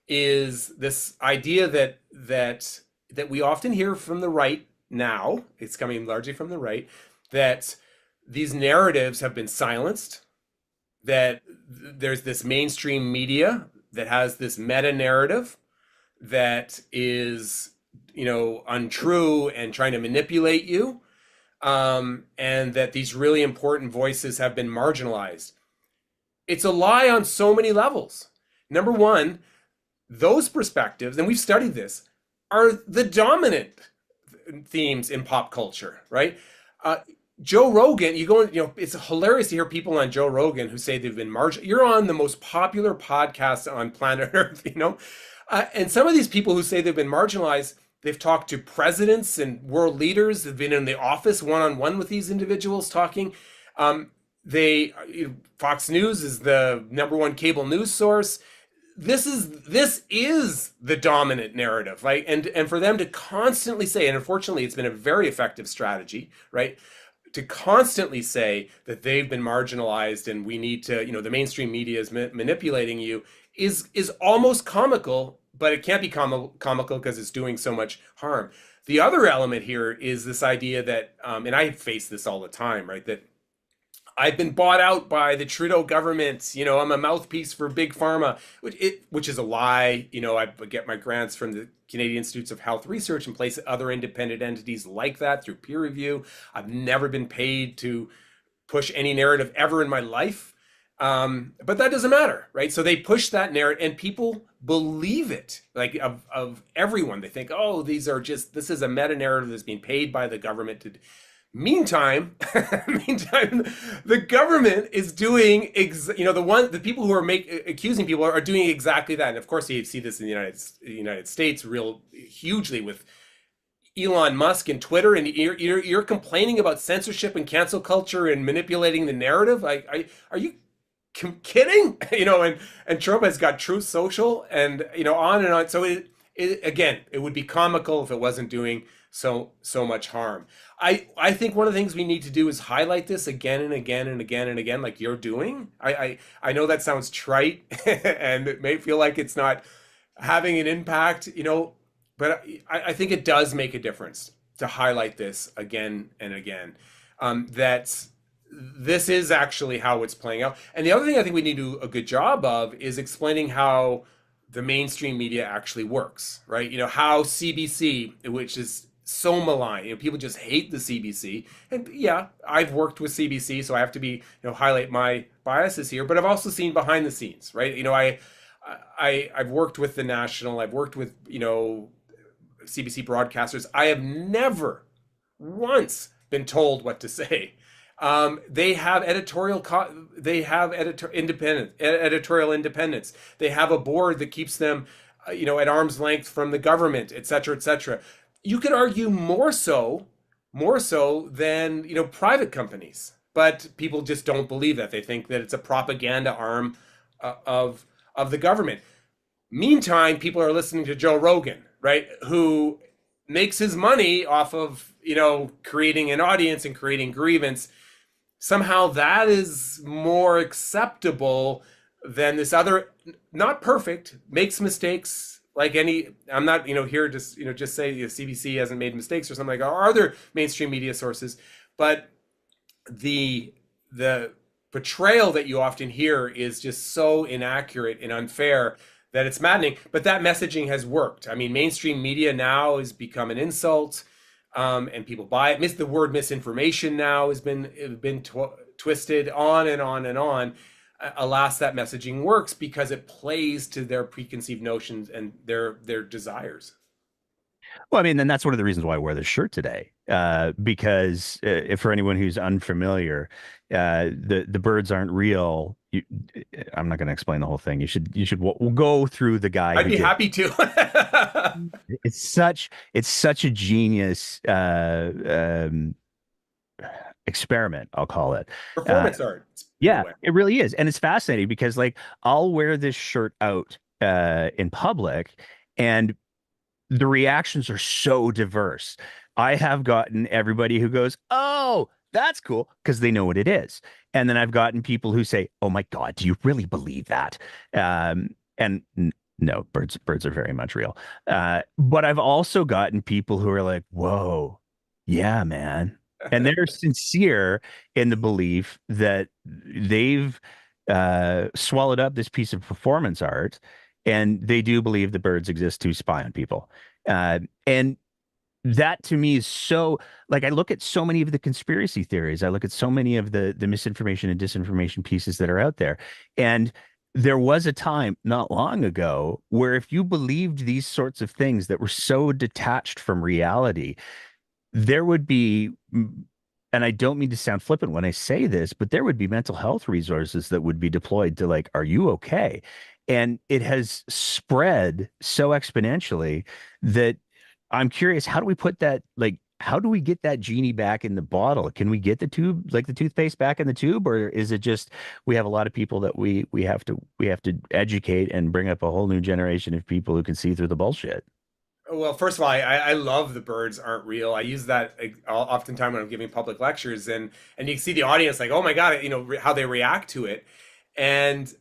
is this idea that we often hear from the right now. It's coming largely from the right that these narratives have been silenced, that there's this mainstream media that has this meta narrative that is, untrue and trying to manipulate you, and that these really important voices have been marginalized. It's a lie on so many levels. Number one, those perspectives, and we've studied this, are the dominant themes in pop culture, right? Uh, Joe Rogan, it's hilarious to hear people on Joe Rogan who say they've been marginal. You're on the most popular podcast on planet Earth. And some of these people who say they've been marginalized, they've talked to presidents and world leaders. They've been in the office one-on-one with these individuals talking. They Fox News is the number one cable news source. This is the dominant narrative, right? And for them to constantly say, and unfortunately, it's been a very effective strategy, right? To constantly say that they've been marginalized and we need to, the mainstream media is manipulating you is almost comical, but it can't be comical because it's doing so much harm. The other element here is this idea that, and I face this all the time, right? That I've been bought out by the Trudeau government. I'm a mouthpiece for big pharma, which is a lie. I get my grants from the Canadian Institutes of Health Research and place other independent entities like that through peer review. I've never been paid to push any narrative ever in my life. But that doesn't matter, right? So they push that narrative and people believe it. Like of everyone, they think, oh, this is a meta narrative that's being paid by the government to. Meantime, the government is doing, the people who are accusing people are doing exactly that. And of course, you see this in the United States, real hugely with Elon Musk and Twitter. And you're complaining about censorship and cancel culture and manipulating the narrative. Are you kidding? And Trump has got Truth Social and on and on. So it would be comical if it wasn't doing so much harm. I think one of the things we need to do is highlight this again and again and again and again, like you're doing. I know that sounds trite and it may feel like it's not having an impact, but I think it does make a difference to highlight this again and again. That this is actually how it's playing out. And the other thing I think we need to do a good job of is explaining how the mainstream media actually works, right? How CBC, which is so maligned. People just hate the CBC. And yeah, I've worked with CBC, so I have to highlight my biases here, but I've also seen behind the scenes, right? I've worked with the National, I've worked with, CBC broadcasters. I have never once been told what to say. They have editorial independence. They have a board that keeps them, at arm's length from the government, et cetera, et cetera. You could argue more so than private companies, but people just don't believe that. They think that it's a propaganda arm of the government. Meantime, people are listening to Joe Rogan, right, who makes his money off of creating an audience and creating grievance. Somehow that is more acceptable than this other, not perfect, makes mistakes like any. I'm not here to just say CBC hasn't made mistakes or something like that, or other mainstream media sources, but the the portrayal that you often hear is just so inaccurate and unfair that it's maddening. But that messaging has worked. I mean, mainstream media now has become an insult, and people buy it. The word misinformation now has been twisted on and on and on. Alas, that messaging works because it plays to their preconceived notions and their desires. Well, I mean, and that's one of the reasons why I wear this shirt today. Because if for anyone who's unfamiliar, the birds aren't real. I'm not going to explain the whole thing. You should go through the guy I'd who be did. happy to. It's such a genius experiment, I'll call it. Uh, Performance art, in a yeah, way. it really is, and it's fascinating because like I'll wear this shirt out in public, and the reactions are so diverse. I have gotten everybody who goes, "Oh, that's cool," because they know what it is. And then I've gotten people who say, "Oh my God, do you really believe that?" And no, birds are very much real. But I've also gotten people who are like, "Whoa, yeah, man." And they're sincere in the belief that they've swallowed up this piece of performance art, and they do believe the birds exist to spy on people. And that to me is so like I look at so many of the conspiracy theories, I look at so many of the misinformation and disinformation pieces that are out there. And there was a time not long ago where if you believed these sorts of things that were so detached from reality, there would be, and I don't mean to sound flippant when I say this, but there would be mental health resources that would be deployed to like, are you okay? And it has spread so exponentially that I'm curious, how do we put that, like, how do we get that genie back in the bottle? Can we get the tube, like the toothpaste back in the tube, or is it just we have a lot of people that we have to educate and bring up a whole new generation of people who can see through the bullshit? Well, first of all, I love the birds aren't real. I use that oftentimes when I'm giving public lectures, and you can see the audience like, oh my God, how they react to it, and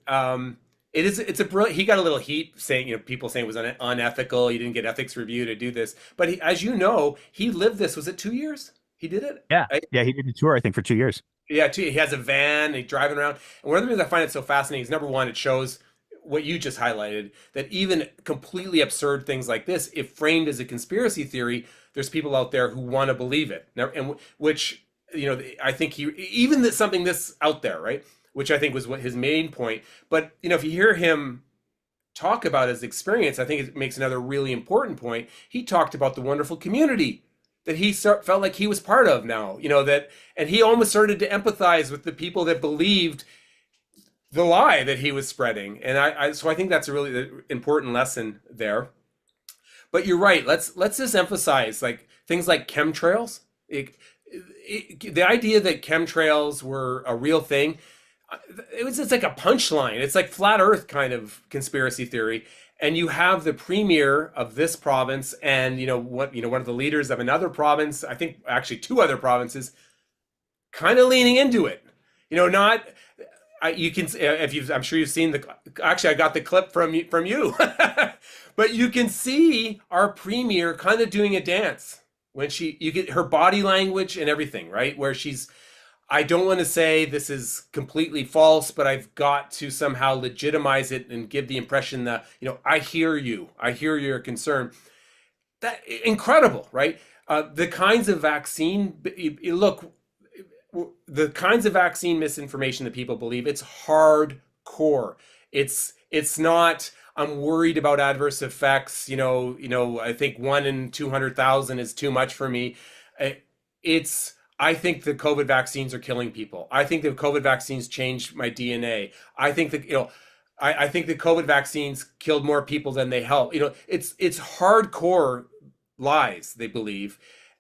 it's a brilliant. He got a little heat saying, people saying it was unethical. He didn't get ethics review to do this, but as you know, he lived this. Was it 2 years? He did it. Yeah. Right? Yeah, he did a tour, I think, for 2 years. Yeah, too. He has a van. He's driving around. And one of the reasons I find it so fascinating is number one, it shows what you just highlighted that even completely absurd things like this, if framed as a conspiracy theory, there's people out there who want to believe it. Now, and which I think he even that something this out there, right? Which I think was what his main point. But if you hear him talk about his experience, I think it makes another really important point. He talked about the wonderful community that felt like he was part of now, and he almost started to empathize with the people that believed the lie that he was spreading. And so I think that's a really important lesson there. But you're right. Let's just emphasize like things like chemtrails. The idea that chemtrails were a real thing, it's like a punchline. It's like flat Earth kind of conspiracy theory. And you have the premier of this province, and one of the leaders of another province. I think actually two other provinces, kind of leaning into it. Not. You can if you I'm sure you've seen actually I got the clip from you but you can see our premier kind of doing a dance when you get her body language and everything, right, where I don't want to say this is completely false, but I've got to somehow legitimize it and give the impression that I hear your concern. That incredible, right? The kinds of vaccine look the kinds of vaccine misinformation that people believe, it's hardcore. It's not I'm worried about adverse effects. I think 1 in 200,000 is too much for me. It's I think the COVID vaccines are killing people. I think the COVID vaccines changed my DNA. I think that I think the COVID vaccines killed more people than they helped. It's hardcore lies they believe,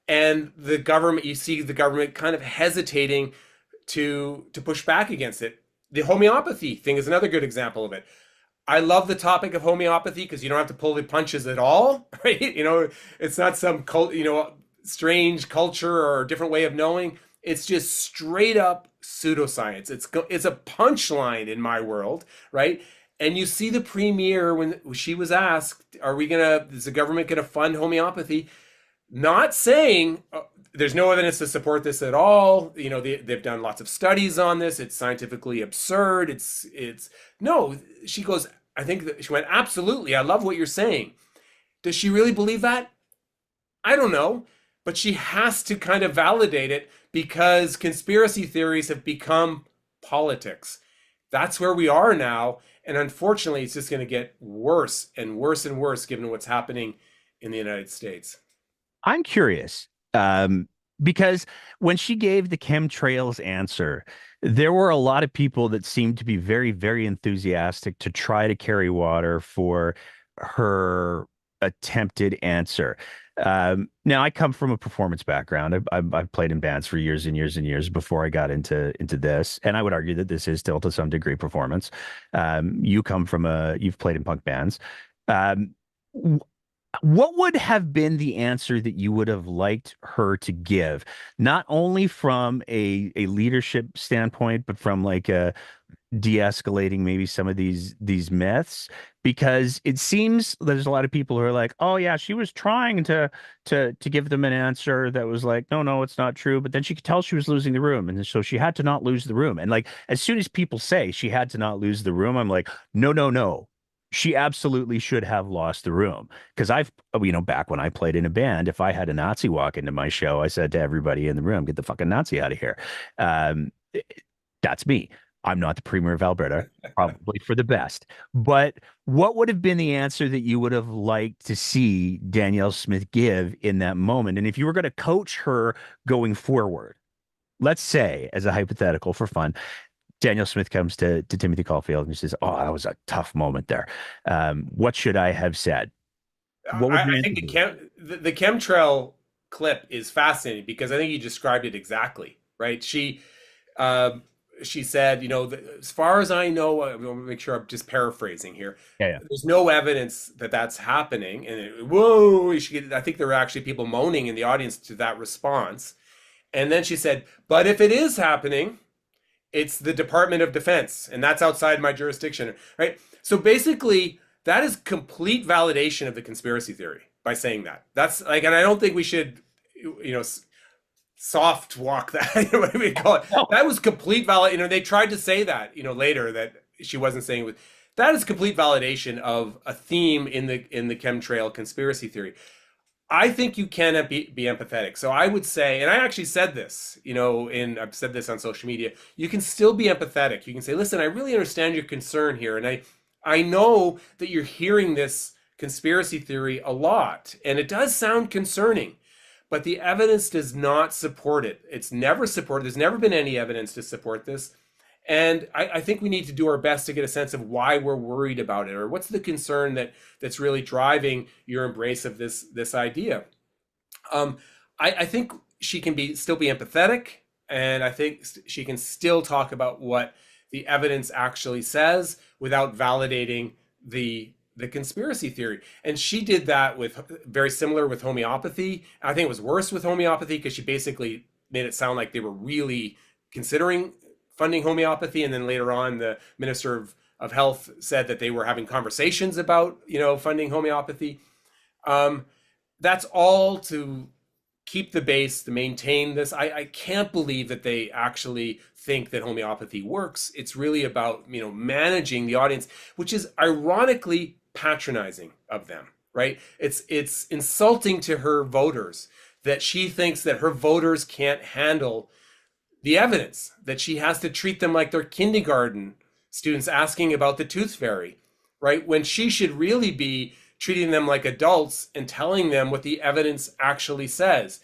and the government. You see the government kind of hesitating to push back against it. The homeopathy thing is another good example of it. I love the topic of homeopathy because you don't have to pull the punches at all, right? It's not some strange culture or a different way of knowing. It's just straight up pseudoscience. It's a punchline in my world, right? And you see the premier when she was asked, is the government gonna fund homeopathy?" not saying there's no evidence to support this at all. You know, they've done lots of studies on this. It's scientifically absurd. It's no. She goes. I think that she went, absolutely. I love what you're saying. Does she really believe that? I don't know, but she has to kind of validate it because conspiracy theories have become politics. That's where we are now, and unfortunately, it's just going to get worse and worse and worse given what's happening in the United States. I'm curious, because when she gave the chemtrails answer, there were a lot of people that seemed to be very, very enthusiastic to try to carry water for her attempted answer. Now, I come from a performance background. I've played in bands for years and years and years before I got into this, and I would argue that this is still to some degree performance. You've played in punk bands. Um, what would have been the answer that you would have liked her to give, not only from a leadership standpoint, but from like a de-escalating maybe some of these myths? Because it seems there's a lot of people who are like, oh yeah, she was trying to give them an answer that was like, no, no, it's not true. But then she could tell she was losing the room. And so she had to not lose the room. And like as soon as people say she had to not lose the room, I'm like, no, no, no. She absolutely should have lost the room. Because back when I played in a band, if I had a Nazi walk into my show, I said to everybody in the room, get the fucking Nazi out of here. Um, that's me. I'm not the premier of Alberta, probably for the best. But what would have been the answer that you would have liked to see Danielle Smith give in that moment? And if you were going to coach her going forward, let's say, as a hypothetical for fun, Daniel Smith comes to Timothy Caulfield and he says, "Oh, that was a tough moment there. What should I have said?" What would your I answer think be? the chemtrail clip is fascinating because I think you described it exactly, right? Um, she said, you know, as far as I know, I want to make sure I'm just paraphrasing here. Yeah, yeah. There's no evidence that that's happening. And whoa, I think there were actually people moaning in the audience to that response. And then she said, but if it is happening, it's the Department of Defense, and that's outside my jurisdiction, right? So basically, that is complete validation of the conspiracy theory by saying that. That's like, and I don't think we should, you know, soft walk that, what do we call it? Oh, That was complete valid. You know, they tried to say that, you know, later that she wasn't saying it was. That is complete validation of a theme in the chemtrail conspiracy theory. I think you can be empathetic. So I would say, and I actually said this, you know, I've said this on social media. You can still be empathetic. You can say, "Listen, I really understand your concern here, and I know that you're hearing this conspiracy theory a lot, and it does sound concerning, but the evidence does not support it. It's never supported. There's never been any evidence to support this." And I think we need to do our best to get a sense of why we're worried about it, or what's the concern that's really driving your embrace of this idea. Um, I think she can still be empathetic, and I think she can still talk about what the evidence actually says without validating the conspiracy theory. And she did that with very similar with homeopathy. I think it was worse with homeopathy because she basically made it sound like they were really considering funding homeopathy, and then later on the minister of health said that they were having conversations about, you know, funding homeopathy. um, that's all to keep the base, to maintain this. I can't believe that they actually think that homeopathy works. It's really about, you know, managing the audience, which is ironically patronizing of them, right? It's insulting to her voters that she thinks that her voters can't handle the evidence, that she has to treat them like they're kindergarten students asking about the tooth fairy, right? When she should really be treating them like adults and telling them what the evidence actually says.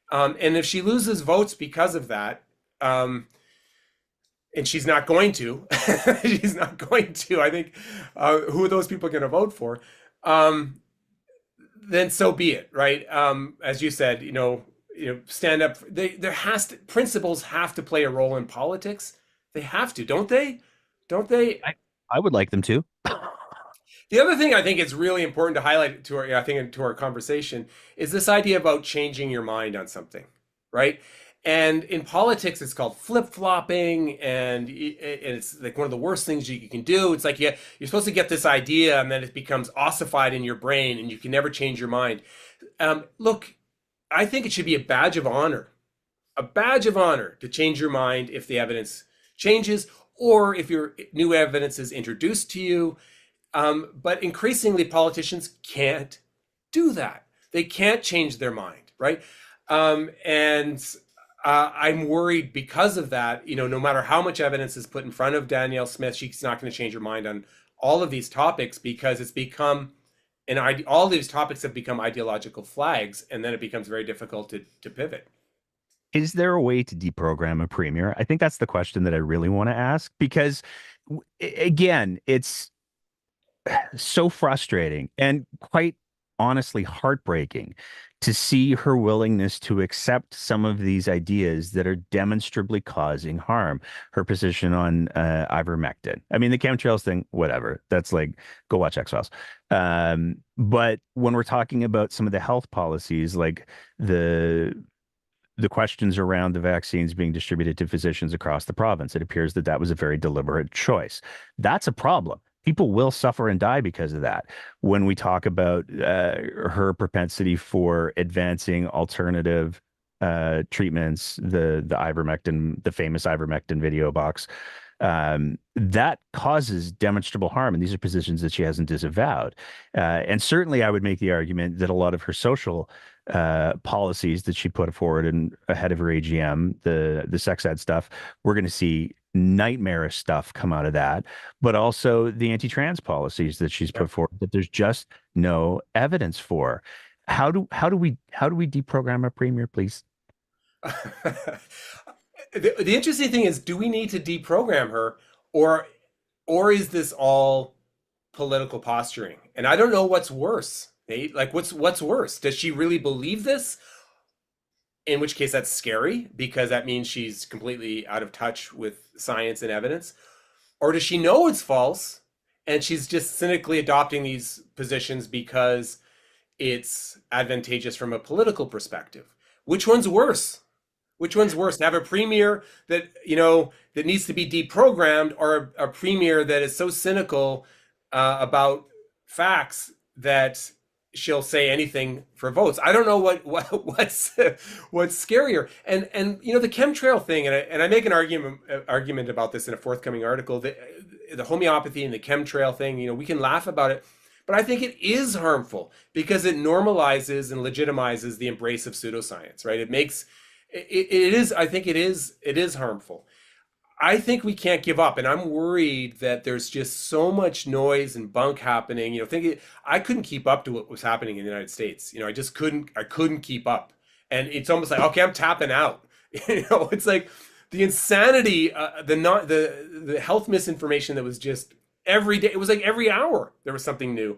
And if she loses votes because of that, um, and she's not going to, she's not going to, I think, who are those people going to vote for? Um, then so be it, right? As you said, stand up. There has to principles have to play a role in politics. They have to, don't they? Don't they? I, I would like them to. The other thing I think is really important to highlight I think, to our conversation is this idea about changing your mind on something, right? And in politics, it's called flip-flopping, and it's like one of the worst things you can do. It's like you're supposed to get this idea, and then it becomes ossified in your brain, and you can never change your mind. Look, I think it should be a badge of honor to change your mind if the evidence changes or if your new evidence is introduced to you. But increasingly, politicians can't do that. They can't change their mind, right? And I'm worried because of that. No matter how much evidence is put in front of Danielle Smith, she's not going to change her mind on all of these topics because it's become all these topics have become ideological flags, and then it becomes very difficult to pivot. Is there a way to deprogram a premier? I think that's the question that I really want to ask because, again, it's so frustrating and quite honestly heartbreaking to see her willingness to accept some of these ideas that are demonstrably causing harm. Her position on ivermectin. I mean, the chemtrails thing, whatever. That's like, go watch X-Files. But when we're talking about some of the health policies, like the the questions around the vaccines being distributed to physicians across the province. It appears that that was a very deliberate choice. That's a problem. People will suffer and die because of that. When we talk about her propensity for advancing alternative treatments, the ivermectin, the famous ivermectin video box, that causes demonstrable harm. And these are positions that she hasn't disavowed. And certainly, I would make the argument that a lot of her social policies that she put forward and ahead of her AGM, the sex ed stuff, we're going to see nightmarish stuff come out of that, but also the anti-trans policies that she's put forward that there's just no evidence for. How do we deprogram a premier, please? The interesting thing is, do we need to deprogram her, or or is this all political posturing? And I don't know what's worse. Nate. Like, what's worse? Does she really believe this? In which case, that's scary because that means she's completely out of touch with science and evidence. Or does she know it's false and she's just cynically adopting these positions because it's advantageous from a political perspective? Which one's worse? Which one's worse? To have a premier that needs to be deprogrammed, or a premier that is so cynical about facts that she'll say anything for votes? I don't know what's scarier. And the chemtrail thing, and I make an argument about this in a forthcoming article. The homeopathy and the chemtrail thing, we can laugh about it, but I think it is harmful because it normalizes and legitimizes the embrace of pseudoscience, right? It is, I think it is harmful. I think we can't give up, and I'm worried that there's just so much noise and bunk happening. Thinking I couldn't keep up to what was happening in the United States. I just couldn't. I couldn't keep up, and it's almost like, okay, I'm tapping out. It's like the insanity, the not the health misinformation that was just every day. It was like every hour there was something new.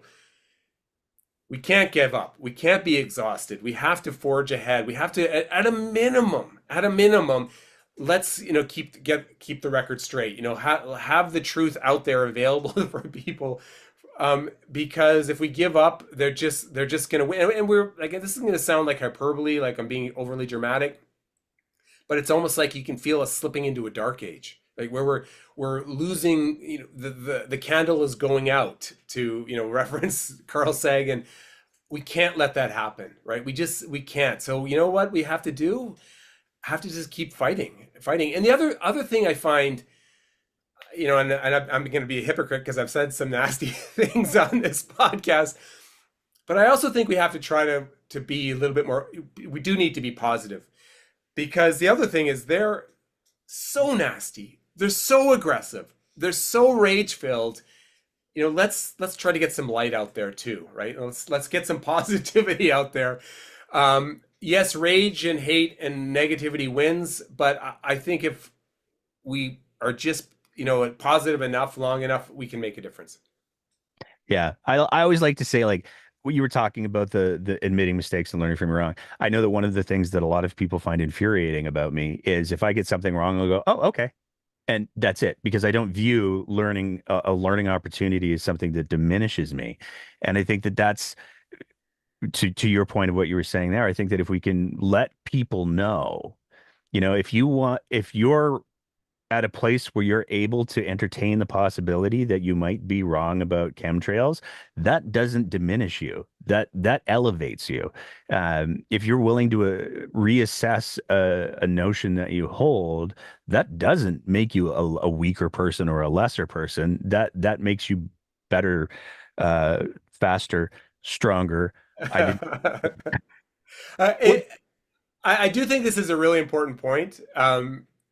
We can't give up. We can't be exhausted. We have to forge ahead. We have to, at a minimum, let's keep the record straight. Have the truth out there available for people. Because if we give up, they're just gonna win. And we're like, this is gonna sound like hyperbole, like I'm being overly dramatic, but it's almost like you can feel us slipping into a dark age, like where we're losing. The candle is going out, to reference Carl Sagan. We can't let that happen, right? We can't. So you know what we have to do? Have to just keep fighting. And the other thing I find, and I'm going to be a hypocrite because I've said some nasty things on this podcast, but I also think we have to try to be a little bit more. We do need to be positive, because the other thing is they're so nasty, they're so aggressive, they're so rage filled. Let's try to get some light out there too, right? Let's get some positivity out there. Yes, rage and hate and negativity wins, but I think if we are just positive enough, long enough, we can make a difference. Yeah, I always like to say, like, what you were talking about, the admitting mistakes and learning from your wrong. I know that one of the things that a lot of people find infuriating about me is if I get something wrong, I'll go, oh, okay. And that's it, because I don't view learning a learning opportunity as something that diminishes me. And I think that that's to your point of what you were saying there. I think that if we can let people know, if you want, if you're at a place where you're able to entertain the possibility that you might be wrong about chemtrails, that doesn't diminish you. That elevates you. If you're willing to reassess a notion that you hold, that doesn't make you a weaker person or a lesser person. That makes you better, faster, stronger. I didn't. What? it, I do think this is a really important point,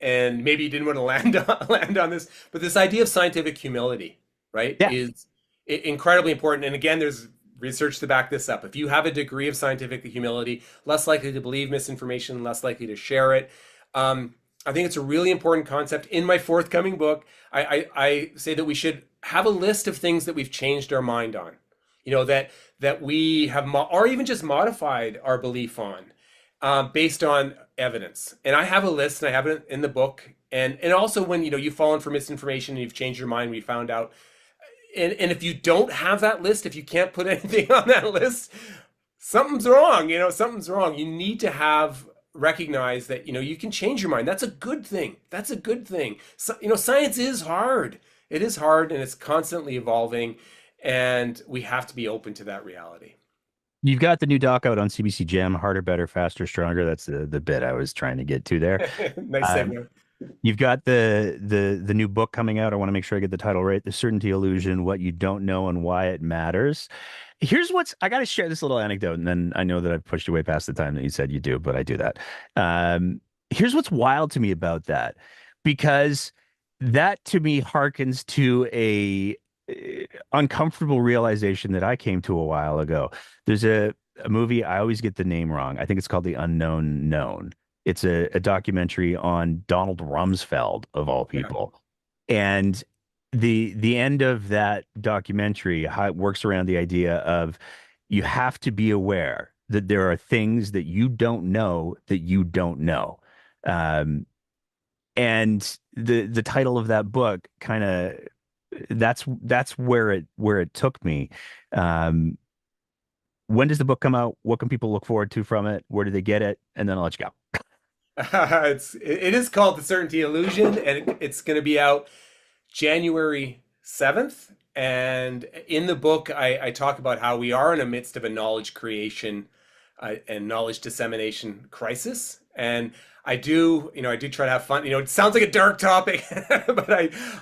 and maybe you didn't want to land on this, but this idea of scientific humility, right, Yeah. is incredibly important. And again, there's research to back this up. If you have a degree of scientific humility, less likely to believe misinformation, less likely to share it. I think it's a really important concept. In my forthcoming book, I say that we should have a list of things that we've changed our mind on, that we have, or even just modified our belief on, based on evidence. And I have a list, and I have it in the book. And also when you've fallen for misinformation and you've changed your mind, we found out. And if you don't have that list, if you can't put anything on that list, something's wrong. Something's wrong. You need to recognize that you can change your mind. That's a good thing. That's a good thing. So, science is hard. It is hard, and it's constantly evolving, and we have to be open to that reality. You've got the new doc out on CBC Gem, Harder, Better, Faster, Stronger. That's the bit I was trying to get to there. Nice Um, segue. you've got the new book coming out. I want to make sure I get the title right. The Certainty Illusion: What You Don't Know and Why It Matters. Here's what's I got to share this little anecdote, and then I know that I've pushed you way past the time that you said you do, but I do that. Here's what's wild to me about that, because that to me harkens to a uncomfortable realization that I came to a while ago. There's a movie, I always get the name wrong. I think it's called The Unknown Known. It's a documentary on Donald Rumsfeld, of all Yeah. people. And the end of that documentary, how it works around the idea of you have to be aware that there are things that you don't know that you don't know. Um, and the title of that book kind of that's where it took me. Um, when does the book come out? What can people look forward to from it? Where do they get it? And then I'll let you go. It is called The Certainty Illusion, and it's going to be out January 7th. And in the book, I talk about how we are in the midst of a knowledge creation and knowledge dissemination crisis. And I do try to have fun. It sounds like a dark topic, but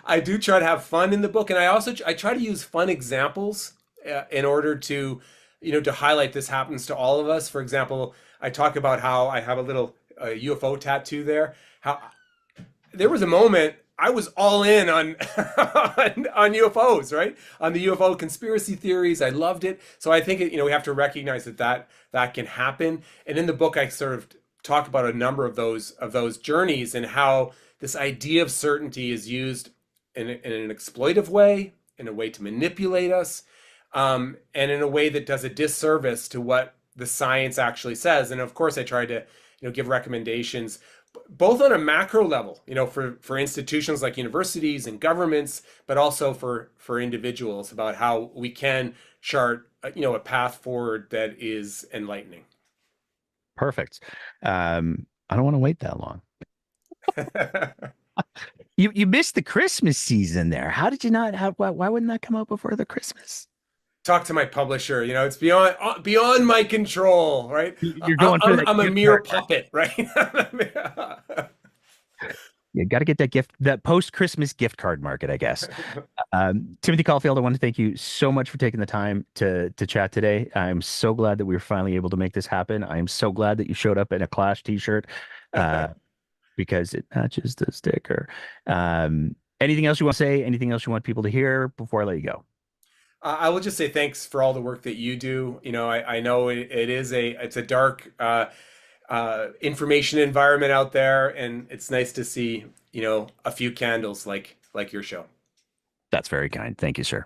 I do try to have fun in the book. And I try to use fun examples in order to, to highlight this happens to all of us. For example, I talk about how I have a little UFO tattoo there. How there was a moment I was all in on on UFOs, right? On the UFO conspiracy theories. I loved it. So I think we have to recognize that can happen. And in the book, I sort of talk about a number of those journeys and how this idea of certainty is used in an exploitive way, in a way to manipulate us, and in a way that does a disservice to what the science actually says. And of course, I try to give recommendations both on a macro level, for institutions like universities and governments, but also for individuals about how we can chart, a path forward that is enlightening. Perfect. I don't want to wait that long. You missed the Christmas season there. How did you not have? Why wouldn't that come out before the Christmas? Talk to my publisher. It's beyond my control, right? You're going for that I'm a gift mere card market. puppet, right? You got to get that post-Christmas gift card market, I guess. Timothy Caulfield, I want to thank you so much for taking the time to chat today. I'm so glad that we were finally able to make this happen. I am so glad that you showed up in a Clash t-shirt, because it matches the sticker. Anything else you want to say? Anything else you want people to hear before I let you go? I will just say thanks for all the work that you do. I know it's a dark information environment out there, and it's nice to see a few candles like your show. That's very kind. Thank you, sir.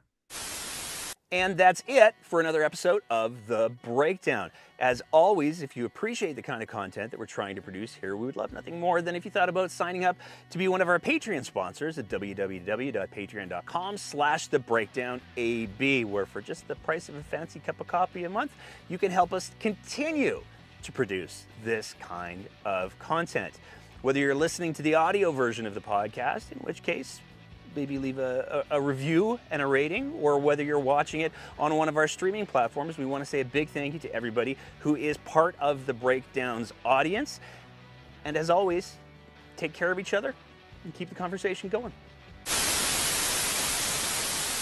And that's it for another episode of The Breakdown. As always, if you appreciate the kind of content that we're trying to produce here, we would love nothing more than if you thought about signing up to be one of our Patreon sponsors at www.patreon.com/thebreakdownab, where for just the price of a fancy cup of coffee a month, you can help us continue to produce this kind of content. Whether you're listening to the audio version of the podcast, in which case, maybe leave a review and a rating, or whether you're watching it on one of our streaming platforms, we want to say a big thank you to everybody who is part of the Breakdowns audience. And as always, take care of each other and keep the conversation going.